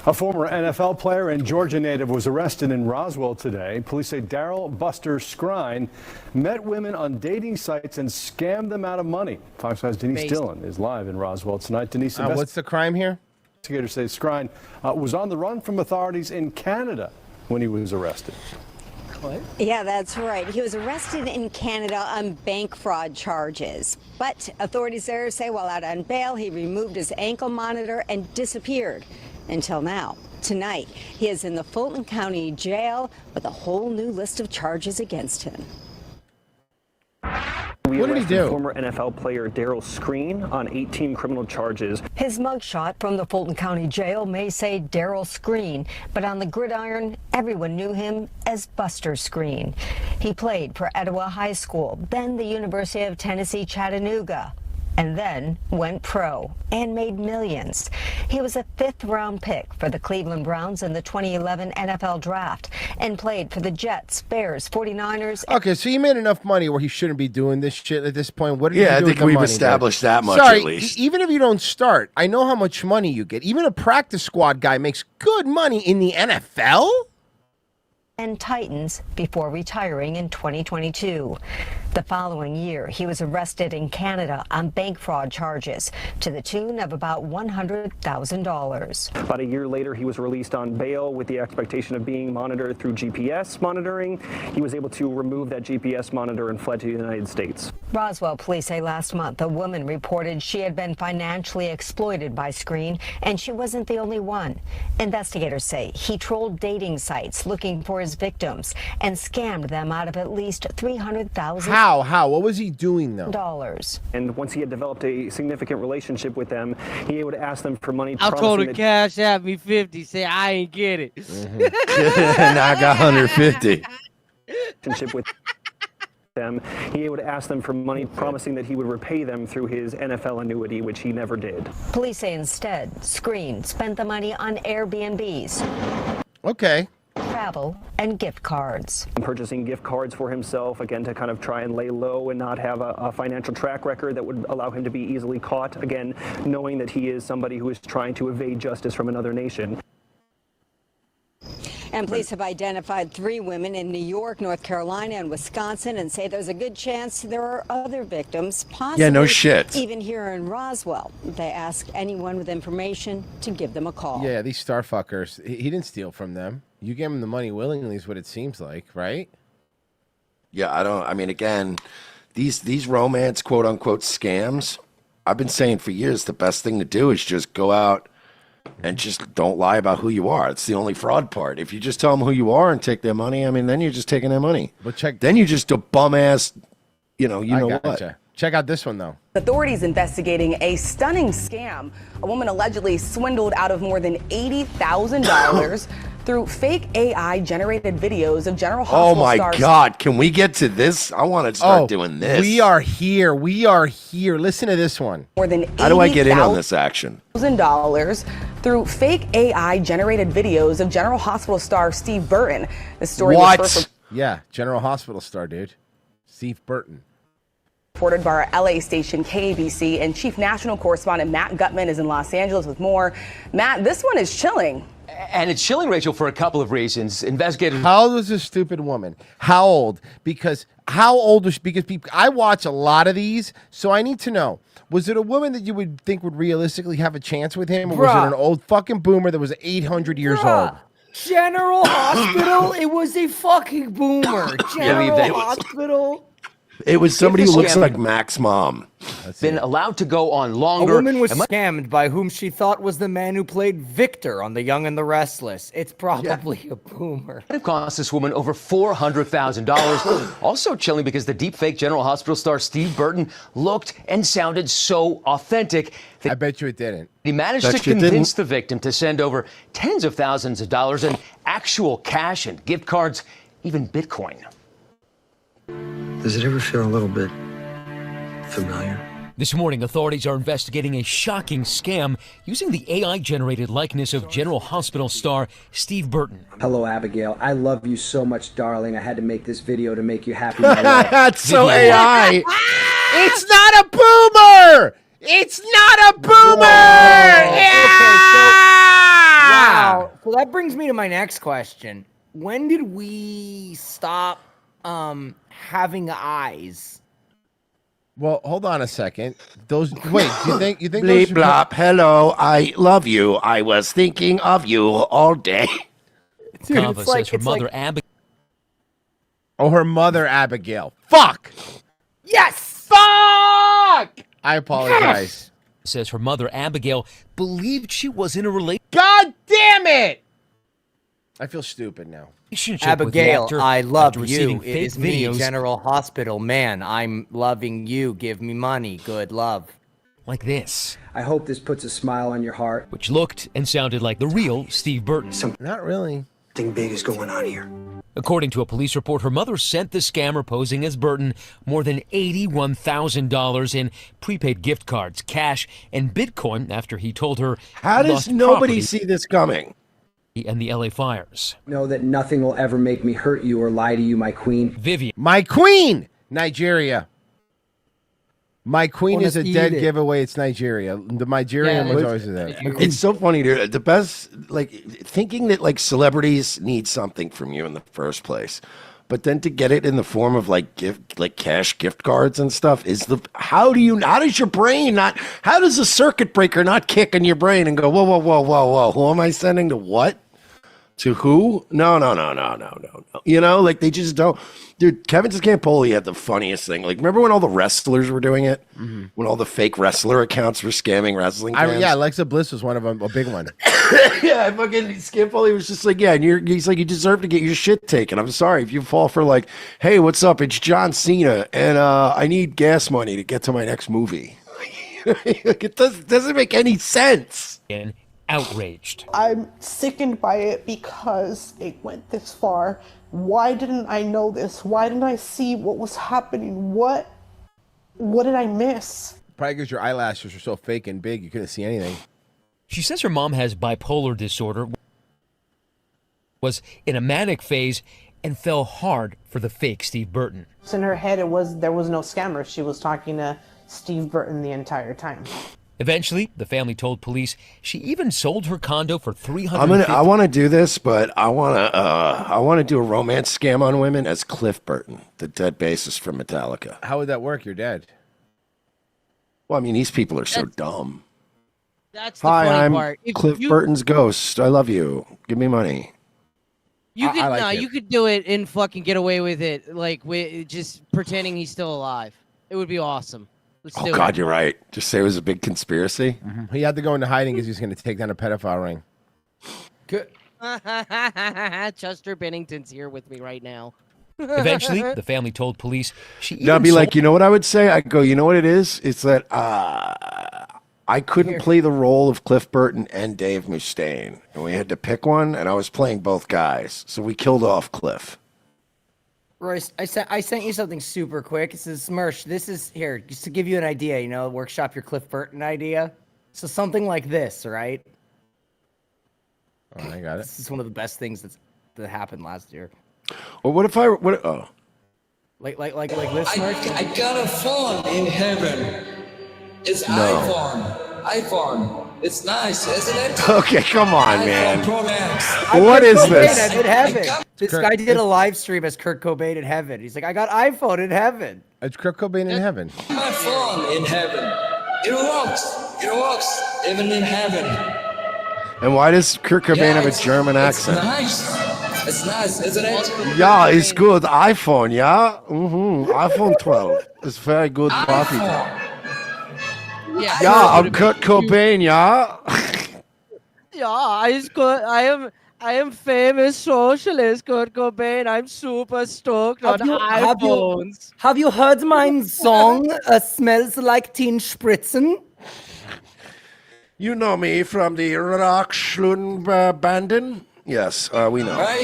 A former NFL player and Georgia native was arrested in Roswell today. Police say Daryl Buster Scrine met women on dating sites and scammed them out of money. Fox 5's Denise Dillon is live in Roswell tonight. Denise, what's the crime here? Investigators say Scrine was on the run from authorities in Canada when he was arrested. Yeah, that's right. He was arrested in Canada on bank fraud charges. But authorities there say while out on bail, he removed his ankle monitor and disappeared. Until now. Tonight, he is in the Fulton County Jail with a whole new list of charges against him. What did he do? Former NFL player Daryl Scrine on 18 criminal charges. His mugshot from the Fulton County Jail may say Daryl Scrine, but on the gridiron, everyone knew him as Buster Scrine. He played for Etowah High School, then the University of Tennessee, Chattanooga, and then went pro and made millions. He was a 5th-round pick for the Cleveland Browns in the 2011 NFL Draft and played for the Jets, Bears, 49ers. Okay, so he made enough money where he shouldn't be doing this shit at this point. What did he do I think with the we've money, established dude? that much Sorry, at least. Even if you don't start, I know how much money you get. Even a practice squad guy makes good money in the NFL? And Titans before retiring in 2022. The following year, he was arrested in Canada on bank fraud charges to the tune of about $100,000. About a year later, he was released on bail with the expectation of being monitored through GPS monitoring. He was able to remove that GPS monitor and fled to the United States. Roswell police say last month a woman reported she had been financially exploited by Scrine, and she wasn't the only one. Investigators say he trolled dating sites looking for his victims and scammed them out of at least $300,000. How? What was he doing, though? And once he had developed a significant relationship with them, he would ask them for money. I told her cash out me 50, say I ain't get it. And I got 150. Relationship with them, he would ask them for money, promising that he would repay them through his NFL annuity, which he never did. Police say instead, Scrine spent the money on Airbnbs. Okay. travel, and gift cards. Purchasing gift cards for himself, again, to kind of try and lay low and not have a financial track record that would allow him to be easily caught, again, knowing that he is somebody who is trying to evade justice from another nation. And police have identified 3 women in New York, North Carolina, and Wisconsin, and say there's a good chance there are other victims, possibly Yeah, no shit. even here in Roswell. They ask anyone with information to give them a call. Yeah, these starfuckers. He didn't steal from them. You gave him the money willingly, is what it seems like, right? Yeah, I mean, again, these romance quote unquote scams. I've been saying for years the best thing to do is just go out and just don't lie about who you are. It's the only fraud part. If you just tell them who you are and take their money, I mean, then you're just taking their money. But then you're just a bum ass. You know what? Check out this one though. Authorities investigating a stunning scam. A woman allegedly swindled out of more than $80,000 through fake AI-generated videos of General Hospital Oh my stars. God! Can we get to this? I want to start doing this. We are here. We are here. Listen to this one. More than How do I get in on this action? $80,000 through fake AI-generated videos of General Hospital star Steve Burton. The story was first Yeah, General Hospital star, dude. Steve Burton. reported by our LA station KABC, and Chief National Correspondent Matt Gutman is in Los Angeles with more. Matt, this one is chilling. And it's chilling, Rachel, for a couple of reasons. Investigators. How old was this stupid woman? How old? Because how old was she? Because I watch a lot of these, so I need to know. Was it a woman that you would think would realistically have a chance with him, or was it an old fucking boomer that was 800 years old? General Hospital? It was a fucking boomer. General Hospital? It was somebody who looks like Mac's mom. Been allowed to go on longer. A woman was scammed by whom she thought was the man who played Victor on The Young and the Restless. It's probably a boomer. It cost this woman over $400,000. Also chilling because the deepfake General Hospital star Steve Burton looked and sounded so authentic. I bet you it didn't. He managed to convince the victim to send over tens of thousands of dollars in actual cash and gift cards, even Bitcoin. Does it ever feel a little bit familiar? This morning, authorities are investigating a shocking scam using the AI-generated likeness of General Hospital star Steve Burton. Hello, Abigail. I love you so much, darling. I had to make this video to make you happy. That's so AI. It's not a boomer! It's not a boomer! Wow. So that brings me to my next question. When did we stop having eyes? Well, hold on a second. Those wait, you think Bleep those blop. Hello, I love you. I was thinking of you all day. Dude, Kava says her mother Abigail. Oh, her mother Abigail. Fuck! Yes! Fuck! I apologize. Says her mother Abigail believed she was in a relationship. God damn it! I feel stupid now. Abigail, I love receiving you. It fake is me, videos. General Hospital. Man, I'm loving you. Give me money. Good love. Like this. I hope this puts a smile on your heart. Which looked and sounded like the real Steve Burton. Not really. Something big is going on here. According to a police report, her mother sent the scammer posing as Burton more than $81,000 in prepaid gift cards, cash, and Bitcoin after he told her. How he does lost nobody property see this coming? and the LA fires. Know that nothing will ever make me hurt you or lie to you, my queen. Vivian. My queen! Nigeria. My queen is a dead giveaway. It's Nigeria. The Nigerian was always there. It's so funny, dude. The best, like, thinking that, like, celebrities need something from you in the first place. But then to get it in the form of like cash gift cards and stuff is how does your brain not, how does a circuit breaker not kick in your brain and go, whoa, who am I sending to what? To who? No. You know, like they just don't. Dude, Kevin Scampoli had the funniest thing. Like, remember when all the wrestlers were doing it? Mm-hmm. When all the fake wrestler accounts were scamming wrestling fans? Yeah, Alexa Bliss was one of them, a big one. Yeah, fucking Scampoli was just like, yeah, and he's like, you deserve to get your shit taken. I'm sorry if you fall for like, hey, what's up? It's John Cena, and I need gas money to get to my next movie. Like, it doesn't make any sense. And outraged. I'm sickened by it because it went this far. Why didn't I know this? Why didn't I see what was happening? What did I miss? Probably because your eyelashes are so fake and big, you couldn't see anything. She says her mom has bipolar disorder. was in a manic phase and fell hard for the fake Steve Burton. In her head, there was no scammer. She was talking to Steve Burton the entire time. Eventually, the family told police she even sold her condo for $350,000. I want to do this, but I want to do a romance scam on women as Cliff Burton, the dead bassist from Metallica. How would that work? You're dead. Well, I mean, these people are so dumb. That's the Hi, funny I'm part. Cliff Burton's ghost. I love you. Give me money. You could I like it. you could do it and fucking get away with it, like with just pretending he's still alive. It would be awesome. Let's Oh do God, it. you're right. Just say it was a big conspiracy. He had to go into hiding because he's going to take down a pedophile ring. Chester Bennington's here with me right now. Eventually, the family told police she even I'd be like, sold- you know what I would say? I'd go, you know what it is? It's that I couldn't play the role of Cliff Burton and Dave Mustaine, and we had to pick one, and I was playing both guys, so we killed off Cliff. Royce, I sent you something super quick. It says, Smersh, this is here, just to give you an idea, workshop your Cliff Burton idea. So something like this, right? Oh, I got it. This is one of the best things that happened last year. Well, what if Like this, Smersh? I got a phone in heaven. It's iPhone. It's nice, isn't it? Okay, come on, man. Pro Max. What is Kurt this? Cobain in heaven. This guy did a live stream as Kurt Cobain in heaven. He's like, I got iPhone in heaven. It's Kurt Cobain in heaven. My phone in heaven. It works. Even in heaven. And why does Kurt Cobain have a German accent? It's nice, isn't it? Yeah, it's good. iPhone, yeah? iPhone 12. It's very good quality. Yeah, I'm Kurt Cobain, yeah? Yeah, I am famous socialist Kurt Cobain. I'm super stoked on iPhones. Have you heard my song, Smells Like Teen Spritzen? You know me from the Rockschlund Banden? Yes, we know. Right?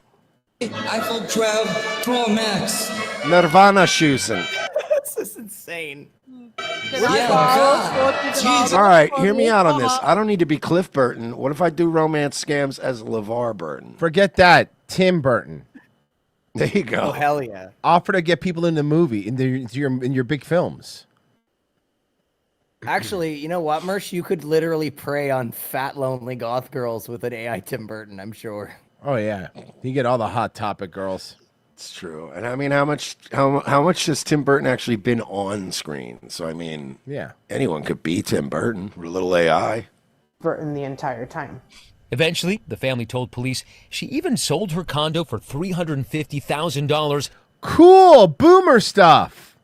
iPhone 12 Pro Max. Nirvana Schusen. This is insane. All right, hear me out on this. I don't need to be Cliff Burton. What if I do romance scams as LeVar Burton? Forget that. Tim Burton. There you go. Oh, hell yeah. Offer to get people in the movie, in your big films. Actually, you know what, Mersh? You could literally prey on fat, lonely goth girls with an AI Tim Burton, I'm sure. Oh, yeah. You get all the Hot Topic girls. It's true. And I mean, how much has Tim Burton actually been on screen? So, I mean, yeah, anyone could be Tim Burton with a little AI. Burton the entire time. Eventually, the family told police she even sold her condo for $350,000. Cool. Boomer stuff.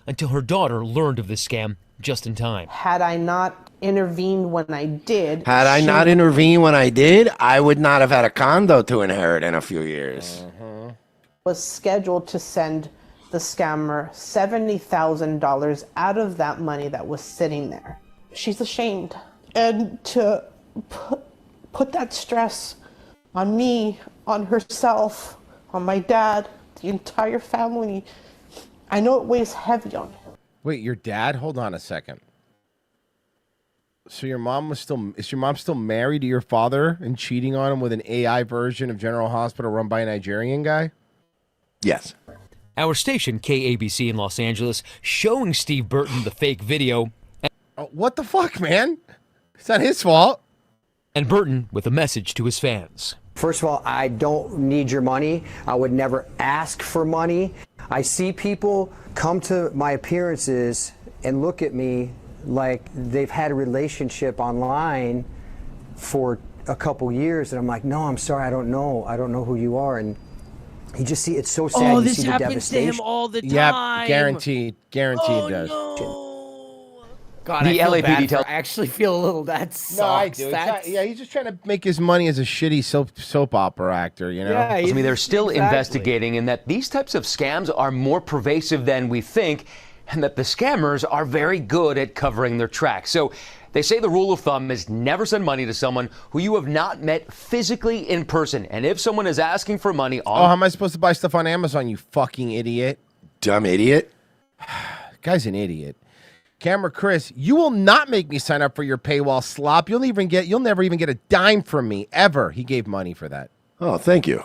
Until her daughter learned of the scam just in time. Had I not intervened when I did... Had I not intervened when I did, I would not have had a condo to inherit in a few years. Was scheduled to send the scammer $70,000 out of that money that was sitting there. She's ashamed. And to put that stress on me, on herself, on my dad, the entire family, I know it weighs heavy on him. Wait, your dad? Hold on a second. So is your mom still married to your father and cheating on him with an AI version of General Hospital run by a Nigerian guy? Yes. Our station, KABC in Los Angeles, showing Steve Burton the fake video. What the fuck, man? It's not his fault. And Burton with a message to his fans. First of all, I don't need your money. I would never ask for money. I see people come to my appearances and look at me like they've had a relationship online for a couple years, and I'm like, no, I'm sorry, I don't know who you are. And you just see, it's so sad. Oh, you this see the happens to him devastation. all the time. Yep, guaranteed it does. God, The I feel LAPD bad tells- I actually feel a little, that sucks. No, I do. He's just trying to make his money as a shitty soap opera actor, you know? Yeah, I mean, they're still exactly. investigating, and that these types of scams are more pervasive than we think, and that the scammers are very good at covering their tracks. So they say the rule of thumb is never send money to someone who you have not met physically in person. And if someone is asking for money on... Oh, how am I supposed to buy stuff on Amazon, you fucking idiot? Dumb idiot. Guy's an idiot. Camera Chris, you will not make me sign up for your paywall slop. You'll never even get a dime from me ever. He gave money for that. Oh, thank you.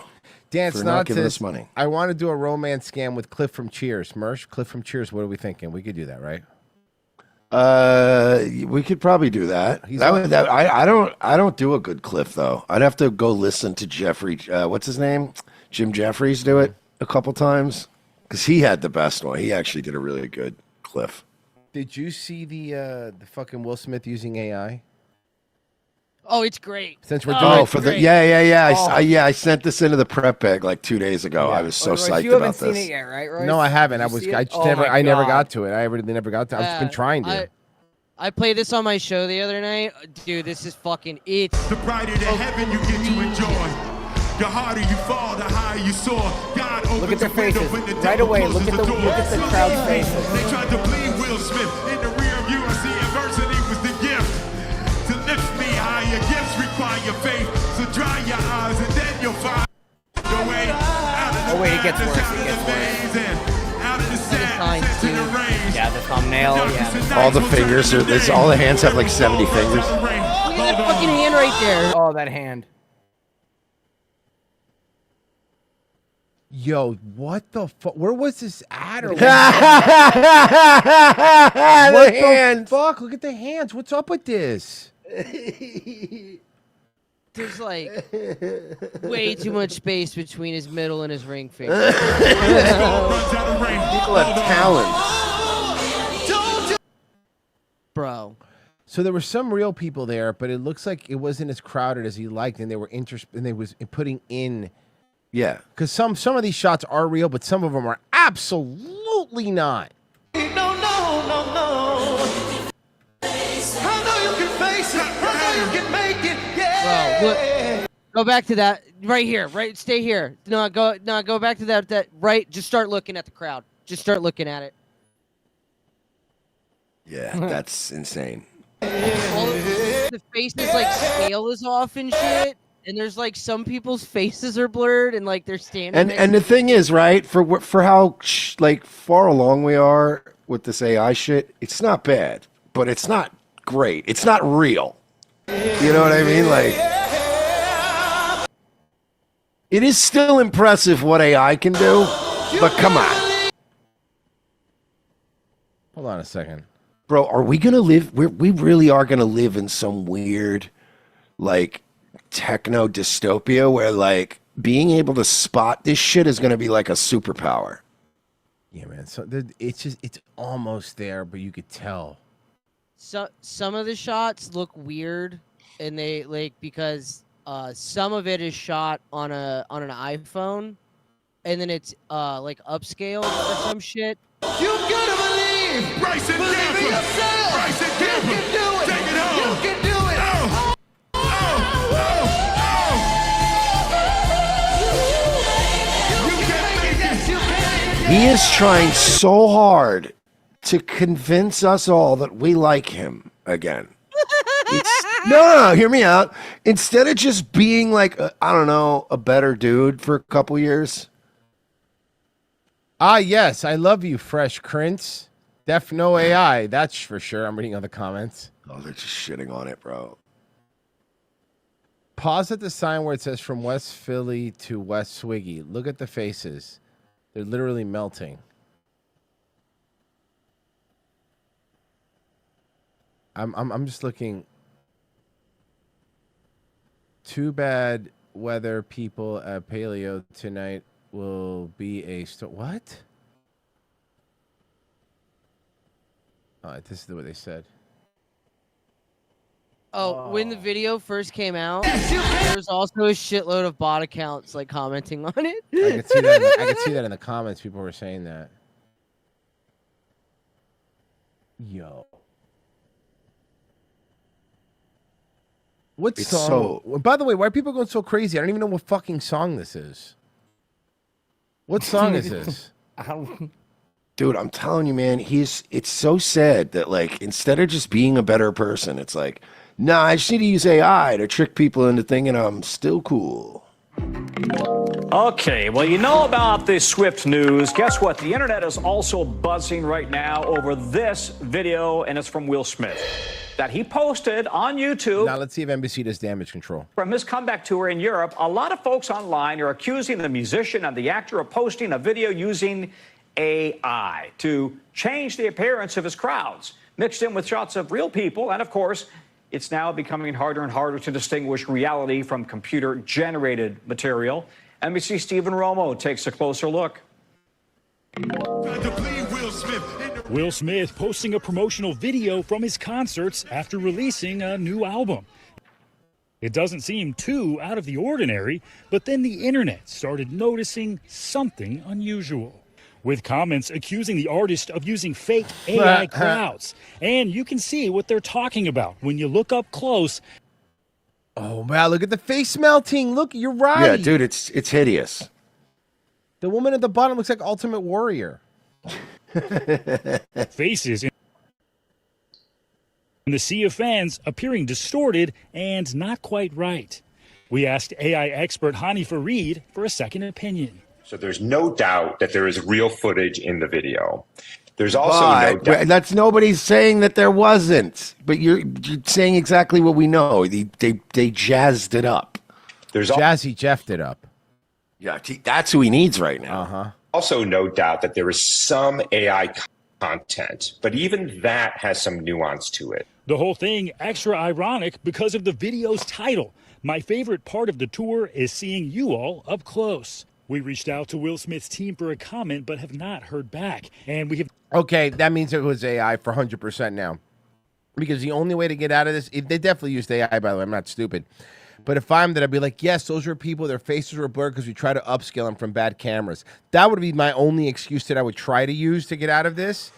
Dan for not Snot giving says, us money. I want to do a romance scam with Cliff from Cheers. Mersh, Cliff from Cheers, what are we thinking? We could do that, right? We could probably do that. I don't do a good Cliff though. I'd have to go listen to Jeffrey. What's his name? Jim Jeffries do it a couple times because he had the best one. He actually did a really good Cliff. Did you see the fucking Will Smith using AI? Oh, it's great. Since we're doing I Oh. sent this into the prep bag like 2 days ago. I was so psyched you about haven't seen this. it yet, right, Royce? No, I haven't. Did you see it? I never got to it. I really never got to it. I've just been trying to. I played this on my show the other night. Dude, this is fucking it. The brighter the heaven you get to enjoy. The harder you fall, the higher you soar. God Look at their faces. Right away, look at the crowd's faces. They tried to bleed Will Smith. In the rear view, I see adversity was the gift. To lift me higher, gifts require faith. So dry your eyes and then you'll find your way out of the it gets worse. It gets worse. out of the sand, to the rain. Yeah, the thumbnail. Yeah. All the fingers all the hands have like 70 fingers. Look at that fucking hand right there. Oh, that hand. Yo, what the fuck? Where was this at? Or what hands. the fuck? Look at the hands. What's up with this? There's like way too much space between his middle and his ring finger. People have talent. Bro. So there were some real people there, but it looks like it wasn't as crowded as he liked, and they were and they was putting in. Yeah, because some of these shots are real, but some of them are absolutely not. No. I know you can face it. I know you can make it. Yeah. Bro, look. Go back to that right here. Right, stay here. No, go back to that right. Just start looking at the crowd. Just start looking at it. Yeah, that's insane. All the faces like scale is off and shit. And there's like some people's faces are blurred and like they're standing. And the thing is, right, for how like far along we are with this AI shit, it's not bad, but it's not great. It's not real. You know what I mean? Like, it is still impressive what AI can do, but come on. Hold on a second, bro. Are we gonna live? We really are gonna live in some weird, like, techno dystopia where like being able to spot this shit is going to be like a superpower. Yeah, man. So it's almost there, but you could tell. So some of the shots look weird, and they like because some of it is shot on an iPhone, and then it's like upscaled or some shit. You gotta believe. Bryson Gamble. Bryson Gamble. You can do it. Take it home. You can do it. He is trying so hard to convince us all that we like him again. No, hear me out. Instead of just being like, I don't know, a better dude for a couple years. Ah, yes, I love you, Fresh Prince. Def no AI, that's for sure. I'm reading other comments. Oh, they're just shitting on it, bro. Pause at the sign where it says from West Philly to West Swiggy. Look at the faces. They're literally melting. I'm just looking. Too bad weather people at Paleo tonight will be a what? Oh, this is what they said. Oh, when the video first came out, there was also a shitload of bot accounts like commenting on it. I could see that. I could see that in the comments. People were saying that. Yo, what It's song? By the way, why are people going so crazy? I don't even know what fucking song this is. What song is this? Dude, I'm telling you, man, it's so sad that like instead of just being a better person, it's like, nah, I just need to use AI to trick people into thinking I'm still cool. Okay, well, you know about this Swift news. Guess what? The internet is also buzzing right now over this video, and it's from Will Smith that he posted on YouTube. Now let's see if NBC does damage control. From his comeback tour in Europe, a lot of folks online are accusing the musician and the actor of posting a video using AI to change the appearance of his crowds, mixed in with shots of real people. And of course, it's now becoming harder and harder to distinguish reality from computer-generated material. NBC Stephen Romo takes a closer look. Will Smith posting a promotional video from his concerts after releasing a new album. It doesn't seem too out of the ordinary, but then the internet started noticing something unusual, with comments accusing the artist of using fake AI crowds. And you can see what they're talking about when you look up close. Oh, wow, look at the face melting. Look, you're right. Yeah, dude, it's hideous. The woman at the bottom looks like Ultimate Warrior. Faces in the sea of fans appearing distorted and not quite right. We asked AI expert Hani Fareed for a second opinion. So there's no doubt that there is real footage in the video. There's also no doubt. That's nobody's saying that there wasn't, but you're saying exactly what we know. They jazzed it up. There's Jazzy Jeffed it up. Yeah, that's who he needs right now. Also no doubt that there is some AI content, but even that has some nuance to it. The whole thing extra ironic because of the video's title. My favorite part of the tour is seeing you all up close. We reached out to Will Smith's team for a comment, but have not heard back. And we have... Okay, that means it was AI for 100% now. Because the only way to get out of this... They definitely used AI, by the way. I'm not stupid. But if I'm that, I'd be like, yes, those were people. Their faces were blurred because we try to upscale them from bad cameras. That would be my only excuse that I would try to use to get out of this.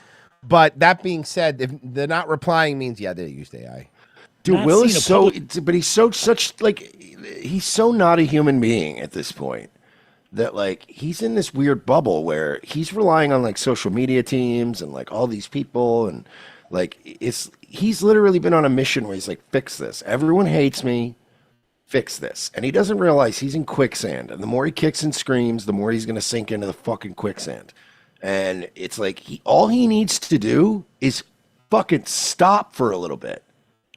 But that being said, if they're not replying means, yeah, they used AI. Dude, Will is so... But he's he's so not a human being at this point. That like he's in this weird bubble where he's relying on like social media teams and like all these people and like he's literally been on a mission where he's like, fix this. Everyone hates me. Fix this. And he doesn't realize he's in quicksand. And the more he kicks and screams, the more he's gonna sink into the fucking quicksand. And it's like all he needs to do is fucking stop for a little bit.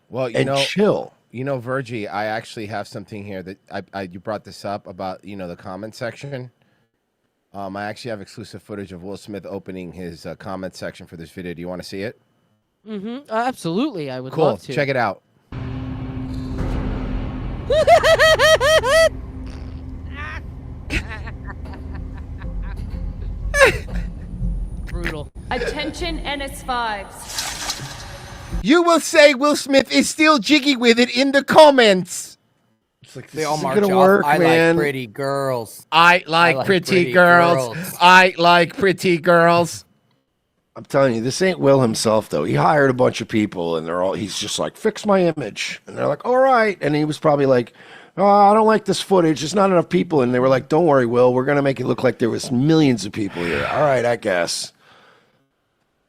Well, chill. You know, Virgie, I actually have something here that you brought this up about, the comment section. I actually have exclusive footage of Will Smith opening his comment section for this video. Do you want to see it? Mm-hmm. Absolutely, I would Cool. love to. Check it out. Brutal. Attention NS5s. You will say Will Smith is still jiggy with it in the comments. It's like, they all march off. I like pretty girls. I like pretty girls. I like pretty girls. I'm telling you, this ain't Will himself, though. He hired a bunch of people, and he's just like, fix my image. And they're like, all right. And he was probably like, oh, I don't like this footage. There's not enough people. And they were like, don't worry, Will. We're going to make it look like there was millions of people here. All right, I guess.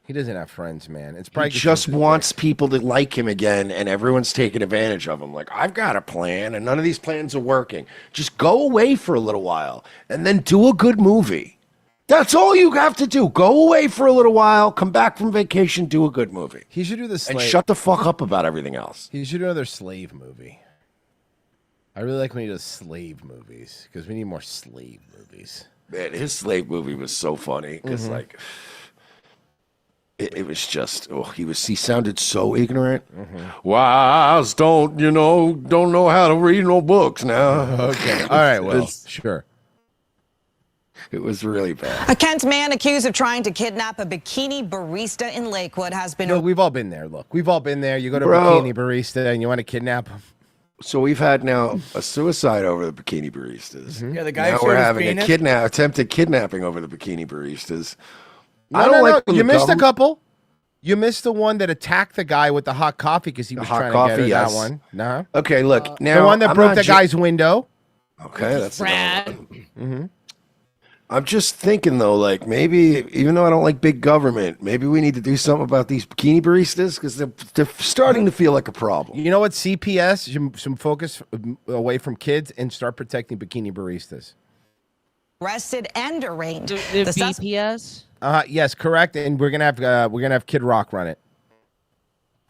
He doesn't have friends, man. It's probably he just wants people to like him again, and everyone's taking advantage of him. Like, I've got a plan, and none of these plans are working. Just go away for a little while, and then do a good movie. That's all you have to do. Go away for a little while, come back from vacation, do a good movie. He should do the and shut the fuck up about everything else. He should do another slave movie. I really like when he does slave movies, because we need more slave movies. Man, his slave movie was so funny, because, like... It was just, he sounded so ignorant. Wives don't know how to read no books now. Okay. All right, well, sure. It was really bad. A Kent man accused of trying to kidnap a bikini barista in Lakewood has been... No, we've all been there. Look, we've all been there. You go to a bikini barista and you want to kidnap him. So we've had now a suicide over the bikini baristas. Yeah, the guy now showed we're his having penis. attempted kidnapping over the bikini baristas. No. You missed a couple. You missed the one that attacked the guy with the hot coffee because he was trying to get her. Yes. That one. No. Okay, look. Now the one that broke the guy's window. Okay, that's another one. Mm-hmm. I'm just thinking, though, like, maybe, even though I don't like big government, maybe we need to do something about these bikini baristas, because they're starting to feel like a problem. You know what, CPS, some focus away from kids and start protecting bikini baristas. arrested and arraigned. The BPS? Yes, correct. And we're gonna have Kid Rock run it.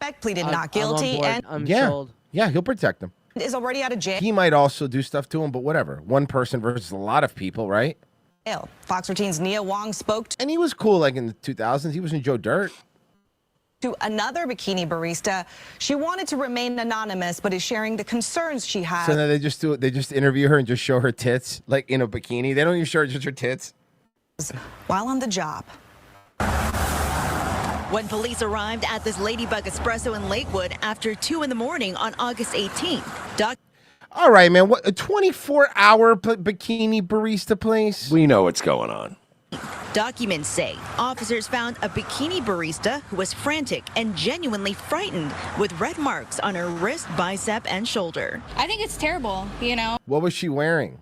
Suspect pleaded not I'm on guilty board. and I'm Yeah, sold. yeah, he'll protect him. is already out of jail. He might also do stuff to him, but whatever. One person versus a lot of people, right? Fox 13's Nia Wong spoke And he was cool, like in the 2000s. He was in Joe Dirt. to another bikini barista. She wanted to remain anonymous, but is sharing the concerns she has. So then they just do it. They just interview her and just show her tits, like in a bikini. They don't even show her just her tits. While on the job. When police arrived at this Ladybug Espresso in Lakewood after 2 in the morning on August 18th, All right, man. What a 24-hour bikini barista place? We know what's going on. documents say officers found a bikini barista who was frantic and genuinely frightened with red marks on her wrist, bicep, and shoulder. I think it's terrible, you know. What was she wearing?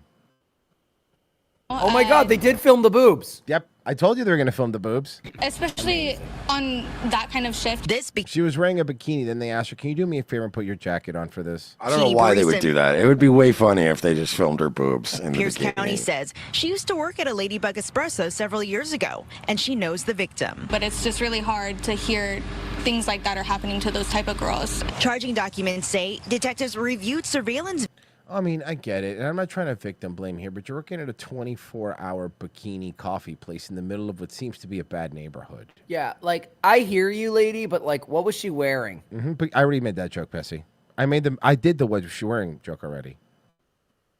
Oh my God, they did film the boobs. Yep, I told you they were going to film the boobs. Especially on that kind of shift. She was wearing a bikini. Then they asked her, "Can you do me a favor and put your jacket on for this?" I don't know why they would do that. It would be way funnier if they just filmed her boobs in the Pierce bikini. County says she used to work at a Ladybug Espresso several years ago, and she knows the victim. But it's just really hard to hear things like that are happening to those type of girls. Charging documents say detectives reviewed surveillance. I mean, I get it, and I'm not trying to victim blame here, but you're working at a 24-hour bikini coffee place in the middle of what seems to be a bad neighborhood. Yeah, like, I hear you, lady, but, like, what was she wearing? But I already made that joke, Bessie. I did the what was she wearing joke already.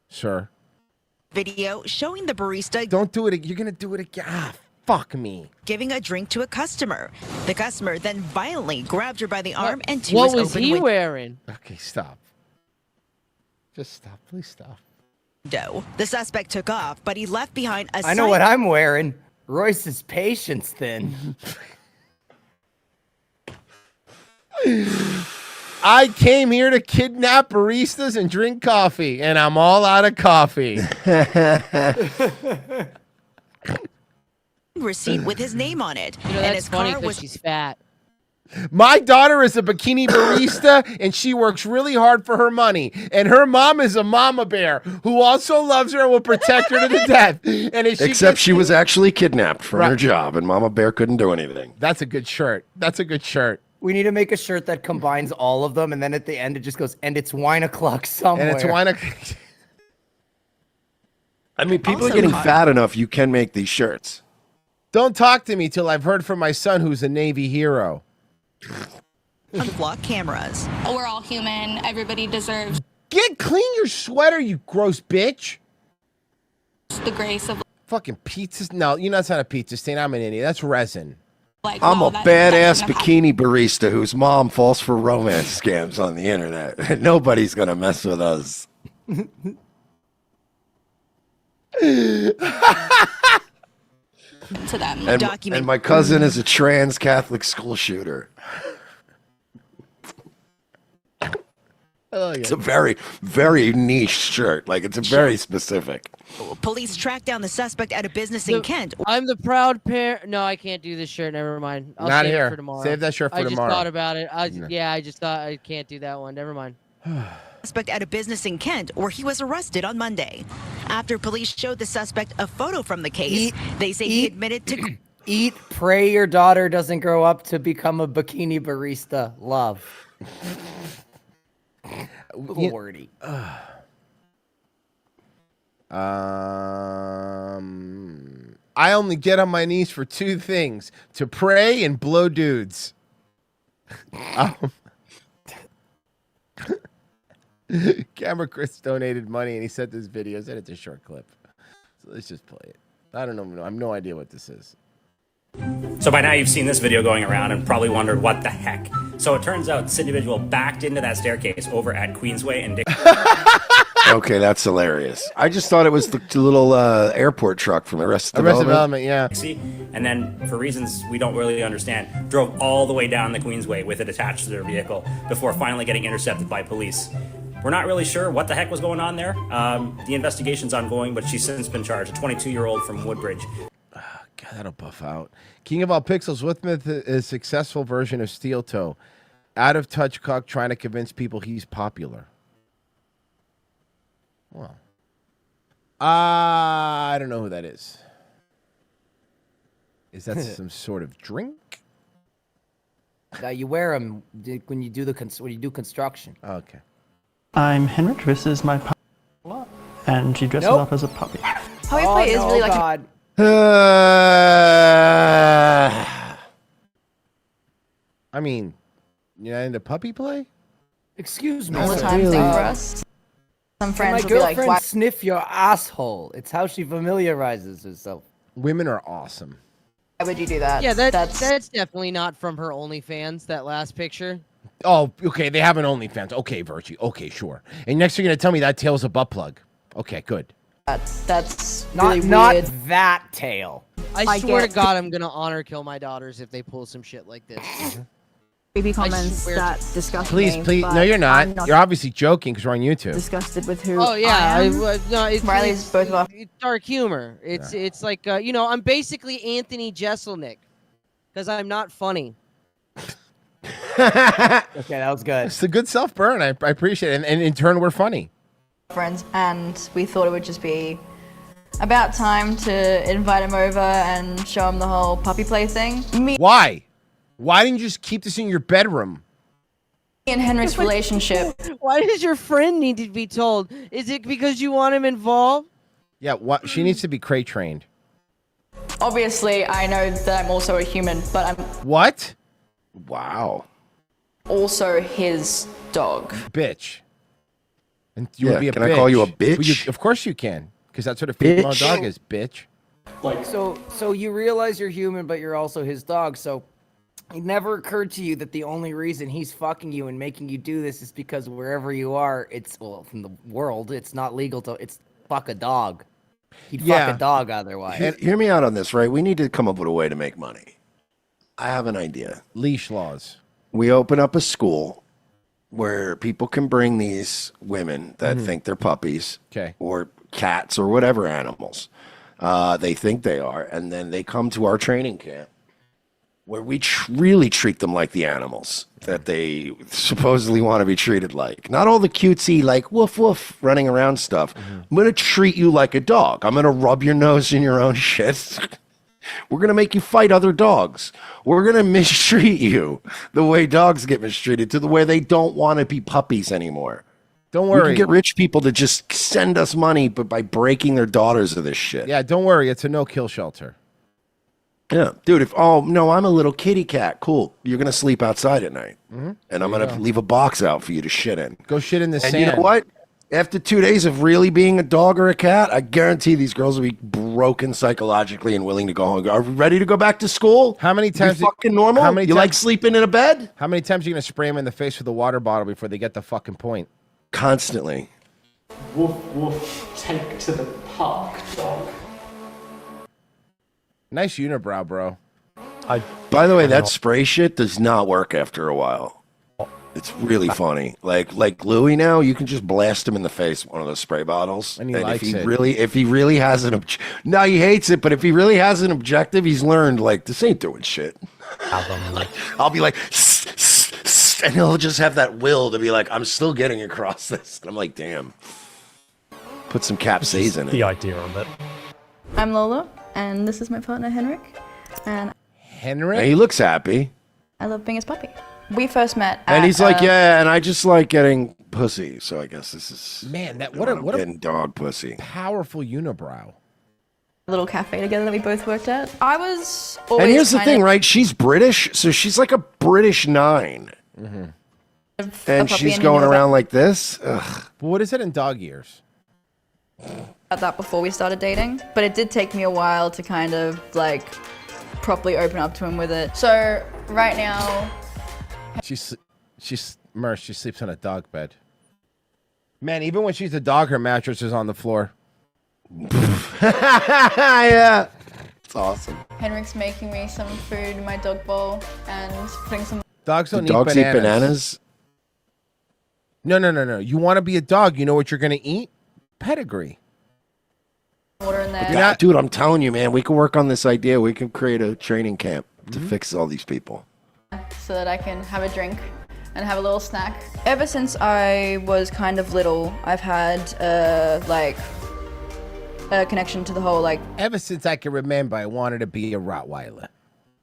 Sir. Video showing the barista. Don't do it. You're going to do it again. Ah, fuck me. Giving a drink to a customer. The customer then violently grabbed her by the arm and What was was open he with wearing? Okay, stop. Just stop. Please stop. dough. The suspect took off, but he left behind a I know what I'm wearing. Royce's patience thin. I came here to kidnap baristas and drink coffee, and I'm all out of coffee. receipt with his name on it. You know, and that's his funny car because was she's fat. My daughter is a bikini barista, and she works really hard for her money. And her mom is a mama bear who also loves her and will protect her to the death. And if Except she was actually kidnapped from her job, and Mama Bear couldn't do anything. That's a good shirt. That's a good shirt. We need to make a shirt that combines all of them, and then at the end it just goes, and it's wine o'clock somewhere. And it's wine o'clock. I mean, people Also are getting hot. fat enough. You can make these shirts. Don't talk to me till I've heard from my son, who's a Navy hero. Unblock cameras. We're all human. Everybody deserves Clean your sweater, you gross bitch. the grace of Fucking pizzas. No, you know that's not a pizza stain. I'm an idiot. That's resin. like. I'm wow, a that badass shouldn't have happened. bikini barista whose mom falls for romance scams on the internet. Nobody's going to mess with us. To them. And my cousin is a trans Catholic school shooter. It's a very, very niche shirt. Like, it's a very specific. Police tracked down the suspect at a business in Kent. I'm the proud parent. No, I can't do this shirt. Never mind. I'll Not save here. it for tomorrow. Save that shirt for I tomorrow. just thought about it. No. Yeah, I just thought I can't do that one. Never mind. Suspect at a business in Kent where he was arrested on Monday. After police showed the suspect a photo from the case, they say he admitted to Eat, pray your daughter doesn't grow up to become a bikini barista. Love. A little wordy. I only get on my knees for two things: to pray and blow dudes. Camera Chris donated money and he sent this video. Said it's a short clip, so let's just play it. I don't know. I have no idea what this is. So by now you've seen this video going around and probably wondered what the heck. So it turns out this individual backed into that staircase over at Queensway and Okay, that's hilarious. I just thought it was the little airport truck from Arrested Development. Yeah. and then for reasons we don't really understand, drove all the way down the Queensway with it attached to their vehicle before finally getting intercepted by police. We're not really sure what the heck was going on there. The investigation's ongoing, but she's since been charged. A 22-year-old from Woodbridge. God, that'll buff out. King of all pixels, with a successful version of Steel Toe. Out of touch cuck trying to convince people he's popular. Well, I don't know who that is. Is that some sort of drink? You wear them when you do construction. Okay. I'm Henrik. This is my puppy, and she dresses up as a puppy. Puppy play is really like. I mean, you're into puppy play? Excuse me. All the time thing for us. Some friends my will be like, girlfriend "Why?" sniff your asshole. It's how she familiarizes herself. Women are awesome. Why would you do that? Yeah, that's definitely not from her OnlyFans, that last picture. Oh, okay. They have an OnlyFans. Okay, Virtue. Okay, sure. And next you're gonna tell me that tail's a butt plug. Okay, good. That's Not really not weird. that tail. I swear to God, I'm gonna honor kill my daughters if they pull some shit like this. Creepy comments swear that to- disgust Please, me. please. but No, you're I'm not. You're obviously joking because we're on YouTube. disgusted with who. Oh yeah, I am. no, it's, Riley's it's, both of us. it's dark humor. It's like I'm basically Anthony Jeselnik because I'm not funny. Okay, that was good. It's a good self burn. I appreciate it, and in turn, we're funny. Friends, and we thought it would just be about time to invite him over and show him the whole puppy play thing. Me Why? Why didn't you just keep this in your bedroom? and Henrik's relationship. Why does your friend need to be told? Is it because you want him involved? Yeah, what? She needs to be crate trained. Obviously, I know that I'm also a human, but I'm What? Wow. also his dog. Bitch. And you Yeah, would be a can bitch. I call you a Well, bitch? of course you can, because that's what a female Bitch. dog is, bitch. So you realize you're human, but you're also his dog. So it never occurred to you that the only reason he's fucking you and making you do this is because wherever you are, from the world, it's not legal to fuck a dog. He'd Yeah. fuck a dog otherwise. Hear me out on this, right? We need to come up with a way to make money. I have an idea. Leash laws. We open up a school where people can bring these women that think they're puppies or cats or whatever animals they think they are, and then they come to our training camp where we really treat them like the animals that they supposedly want to be treated like. Not all the cutesy, like, woof, woof, running around stuff. I'm going to treat you like a dog. I'm going to rub your nose in your own shit. We're going to make you fight other dogs. We're going to mistreat you the way dogs get mistreated, to the way they don't want to be puppies anymore. Don't We worry. can get rich people to just send us money, but by breaking their daughters of this shit. Yeah, don't worry. It's a no-kill shelter. Yeah, dude, I'm a little kitty cat. Cool. You're going to sleep outside at night. And I'm going to leave a box out for you to shit in. Go shit in the And sand. you know what? After 2 days of really being a dog or a cat, I guarantee these girls will be broken psychologically and willing to go home. Are we ready to go back to school? How many times? fucking normal? How many you times, like sleeping in a bed? How many times are you going to spray them in the face with a water bottle before they get the fucking point? Constantly. Woof woof, take to the park, dog. Nice unibrow, bro. By the way, that spray shit does not work after a while. It's really funny. Like Louis now, you can just blast him in the face with one of those spray bottles. And he likes if it. he really has an now he hates it, but if he really has an objective, he's learned like this ain't doing shit. I'll be like, and he'll just have that will to be like, I'm still getting across this. And I'm like, damn. Put some capsaicin in it. The idea of it. I'm Lola, and this is my partner Henrik, and Henrik? And he looks happy. I love being his puppy. We first met And at, he's like, yeah, and I just like getting pussy. So I guess this is Man, that what what a getting dog pussy. powerful unibrow. a little cafe together that we both worked at. I was always And here's the kind thing, of right? She's British, so she's like a British 9. a And puppy she's and he going knew around like this. Ugh. But what is it in dog years? about that before we started dating, but it did take me a while to kind of like properly open up to him with it. So right now, She's Merce. She sleeps on a dog bed. Man, even when she's a dog, her mattress is on the floor. Yeah. It's awesome. Henrik's making me some food in my dog bowl and putting some. Dogs Do don't dogs eat eat bananas? No. You want to be a dog. You know what you're going to eat? Pedigree. Water in there. Yeah, dude, I'm telling you, man, we can work on this idea. We can create a training camp to fix all these people. So that I can have a drink and have a little snack. Ever since I was kind of little, I've had like a connection to the whole like. Ever since I can remember, I wanted to be a Rottweiler.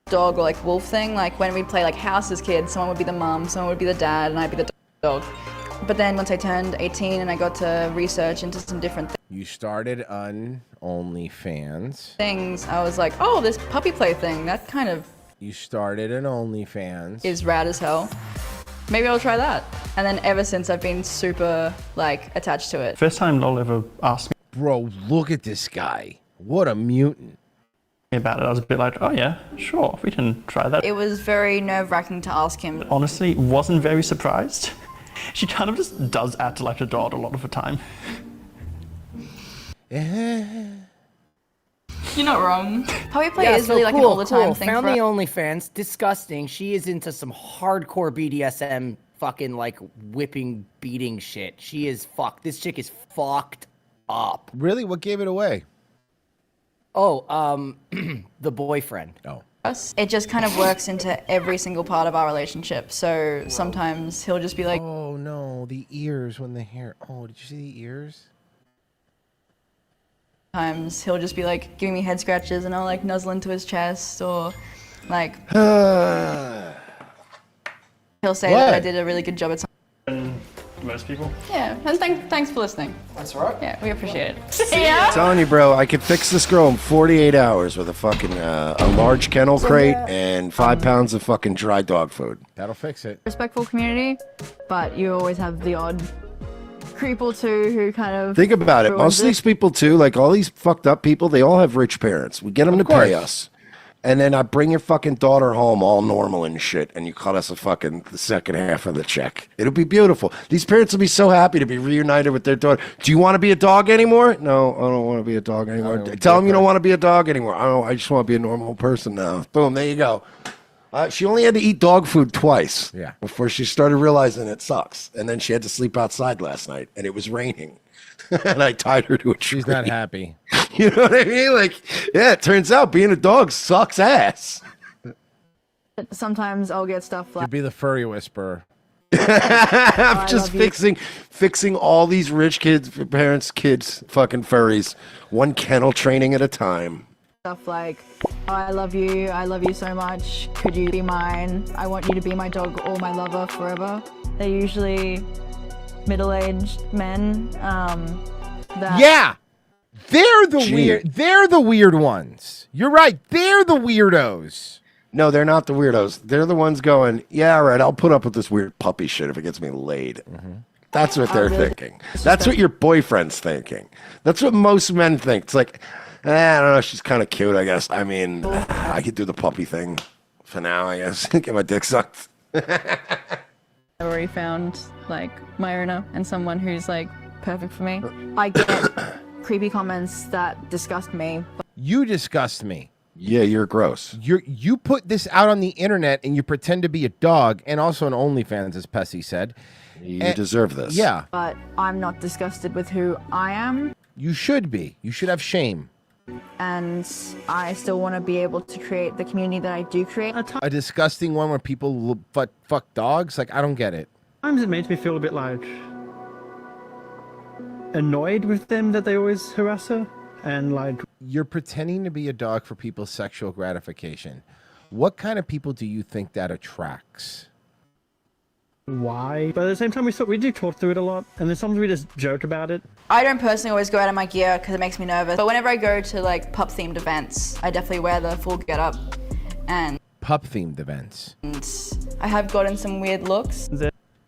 Dog or like wolf thing. Like when we'd play like house as kids, someone would be the mum, someone would be the dad, and I'd be the dog. But then once I turned 18 and I got to research into some different You started on OnlyFans. things, I was like, oh, this puppy play thing, that kind of You started an OnlyFans. is rad as hell. Maybe I'll try that. And then ever since I've been super like attached to it. First time Lol ever asked me Bro, look at this guy. What a mutant. about it, I was a bit like, oh yeah, sure, we can try that. It was very nerve-wracking to ask him. Honestly, wasn't very surprised. She kind of just does act like a dog a lot of the time. You're not wrong. Puppy play Yeah, is so really like cool, an all the time cool. thing. Found for the OnlyFans. Disgusting. She is into some hardcore BDSM fucking like whipping, beating shit. She is fucked. This chick is fucked up. Really? What gave it away? Oh, the boyfriend. Oh. us. It just kind of works into every single part of our relationship. So sometimes he'll just be like, oh no, the ears when the hair. Oh, did you see the ears? sometimes he'll just be like giving me head scratches and I'll like nuzzle into his chest or like he'll say that I did a really good job at something. Most people. Yeah, and thanks for listening. That's all right. Yeah, we appreciate it. I'm telling you, bro, I could fix this girl in 48 hours with a fucking a large kennel crate and 5 pounds of fucking dry dog food. That'll fix it. Respectful community, but you always have the odd creep or two who kind of Think about it. Most of these people, too, like all these fucked up people, they all have rich parents. We get them to pay us. And then I bring your fucking daughter home all normal and shit, and you cut us the second half of the check. It'll be beautiful. These parents will be so happy to be reunited with their daughter. Do you want to be a dog anymore? No, I don't want to be a dog anymore. Tell them you don't want to be a dog anymore. I just want to be a normal person now. Boom, there you go. She only had to eat dog food twice before she started realizing it sucks. And then she had to sleep outside last night, and it was raining. And I tied her to a tree. She's not happy. You know what I mean? Like, yeah, it turns out being a dog sucks ass. Sometimes I'll get stuff like You'd be the furry whisperer. I'm just fixing all these rich parents' kids, fucking furries, one kennel training at a time. stuff like, oh, I love you so much, could you be mine, I want you to be my dog or my lover forever. They're usually middle-aged men that Yeah, they're the weird ones. You're right, they're the weirdos. No, they're not the weirdos. They're the ones going, yeah, all right, I'll put up with this weird puppy shit if it gets me laid. That's what they're thinking. That's what your boyfriend's thinking. That's what most men think. It's like, I don't know, she's kind of cute, I guess. I mean, I could do the puppy thing for now, I guess. Get my dick sucked. I've already found like my owner and someone who's like perfect for me. I get creepy comments that disgust me. You disgust me. Yeah, you're gross. You put this out on the internet and you pretend to be a dog and also an OnlyFans, as Pessy said. You deserve this. Yeah. But I'm not disgusted with who I am. You should be. You should have shame. And I still want to be able to create the community that I do create. A disgusting one where people fuck dogs? Like, I don't get it. Sometimes it makes me feel a bit like annoyed with them that they always harass her. And like, you're pretending to be a dog for people's sexual gratification. What kind of people do you think that attracts? why? But at the same time, we do talk through it a lot, and then sometimes we just joke about it. I don't personally always go out of my gear because it makes me nervous. But whenever I go to like pup-themed events, I definitely wear the full get-up. And Pup-themed events. I have gotten some weird looks.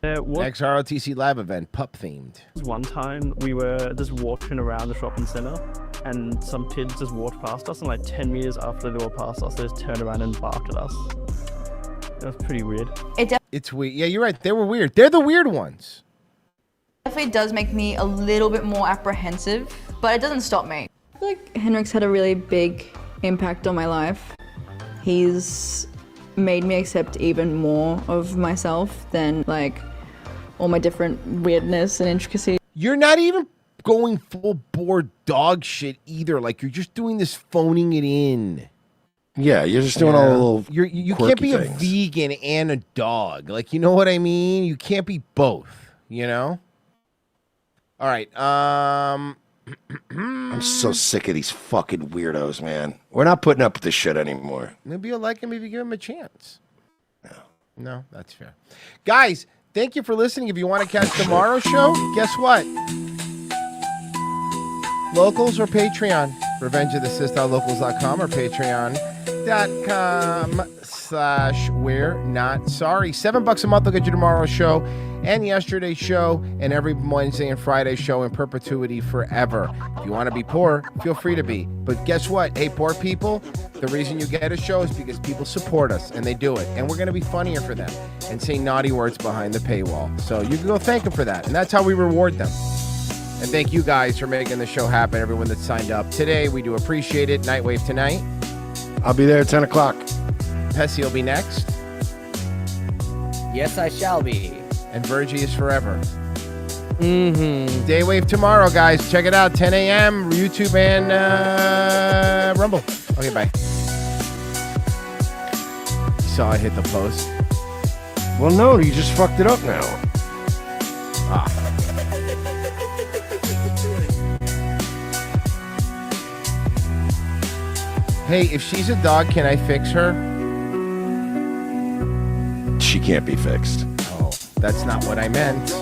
XROTC Live event, pup-themed. One time, we were just walking around the shopping center, and some kids just walked past us, and like 10 meters after they walked past us, they just turned around and barked at us. It was pretty weird. It's weird. Yeah, you're right. They were weird. They're the weird ones. Definitely does make me a little bit more apprehensive, but it doesn't stop me. I feel like Henrik's had a really big impact on my life. He's made me accept even more of myself than like all my different weirdness and intricacies. You're not even going full bore dog shit either. Like, you're just doing this phoning it in. Yeah, you're just doing all the little You can't be things. a vegan and a dog. Like, you know what I mean? You can't be both, you know? All right. I'm so sick of these fucking weirdos, man. We're not putting up with this shit anymore. Maybe you'll like him if you give him a chance. No, that's fair. Guys, thank you for listening. If you want to catch tomorrow's show, guess what? Locals or Patreon. RevengeOfTheSith.locals.com or Patreon.com/We're Not Sorry. $7 a month will get you tomorrow's show and yesterday's show and every Wednesday and Friday show in perpetuity forever. If you want to be poor, feel free to be. But guess what? Hey, poor people, the reason you get a show is because people support us, and they do it. And we're going to be funnier for them and say naughty words behind the paywall. So you can go thank them for that. And that's how we reward them. And thank you guys for making the show happen, everyone that signed up today. We do appreciate it. Nightwave tonight. I'll be there at 10 o'clock. Pessy will be next. Yes, I shall be. And Virgie is forever. Daywave tomorrow, guys. Check it out. 10 a.m. YouTube and Rumble. Okay, bye. You saw I hit the post. Well, no, you just fucked it up now. Hey, if she's a dog, can I fix her? She can't be fixed. Oh, that's not what I meant.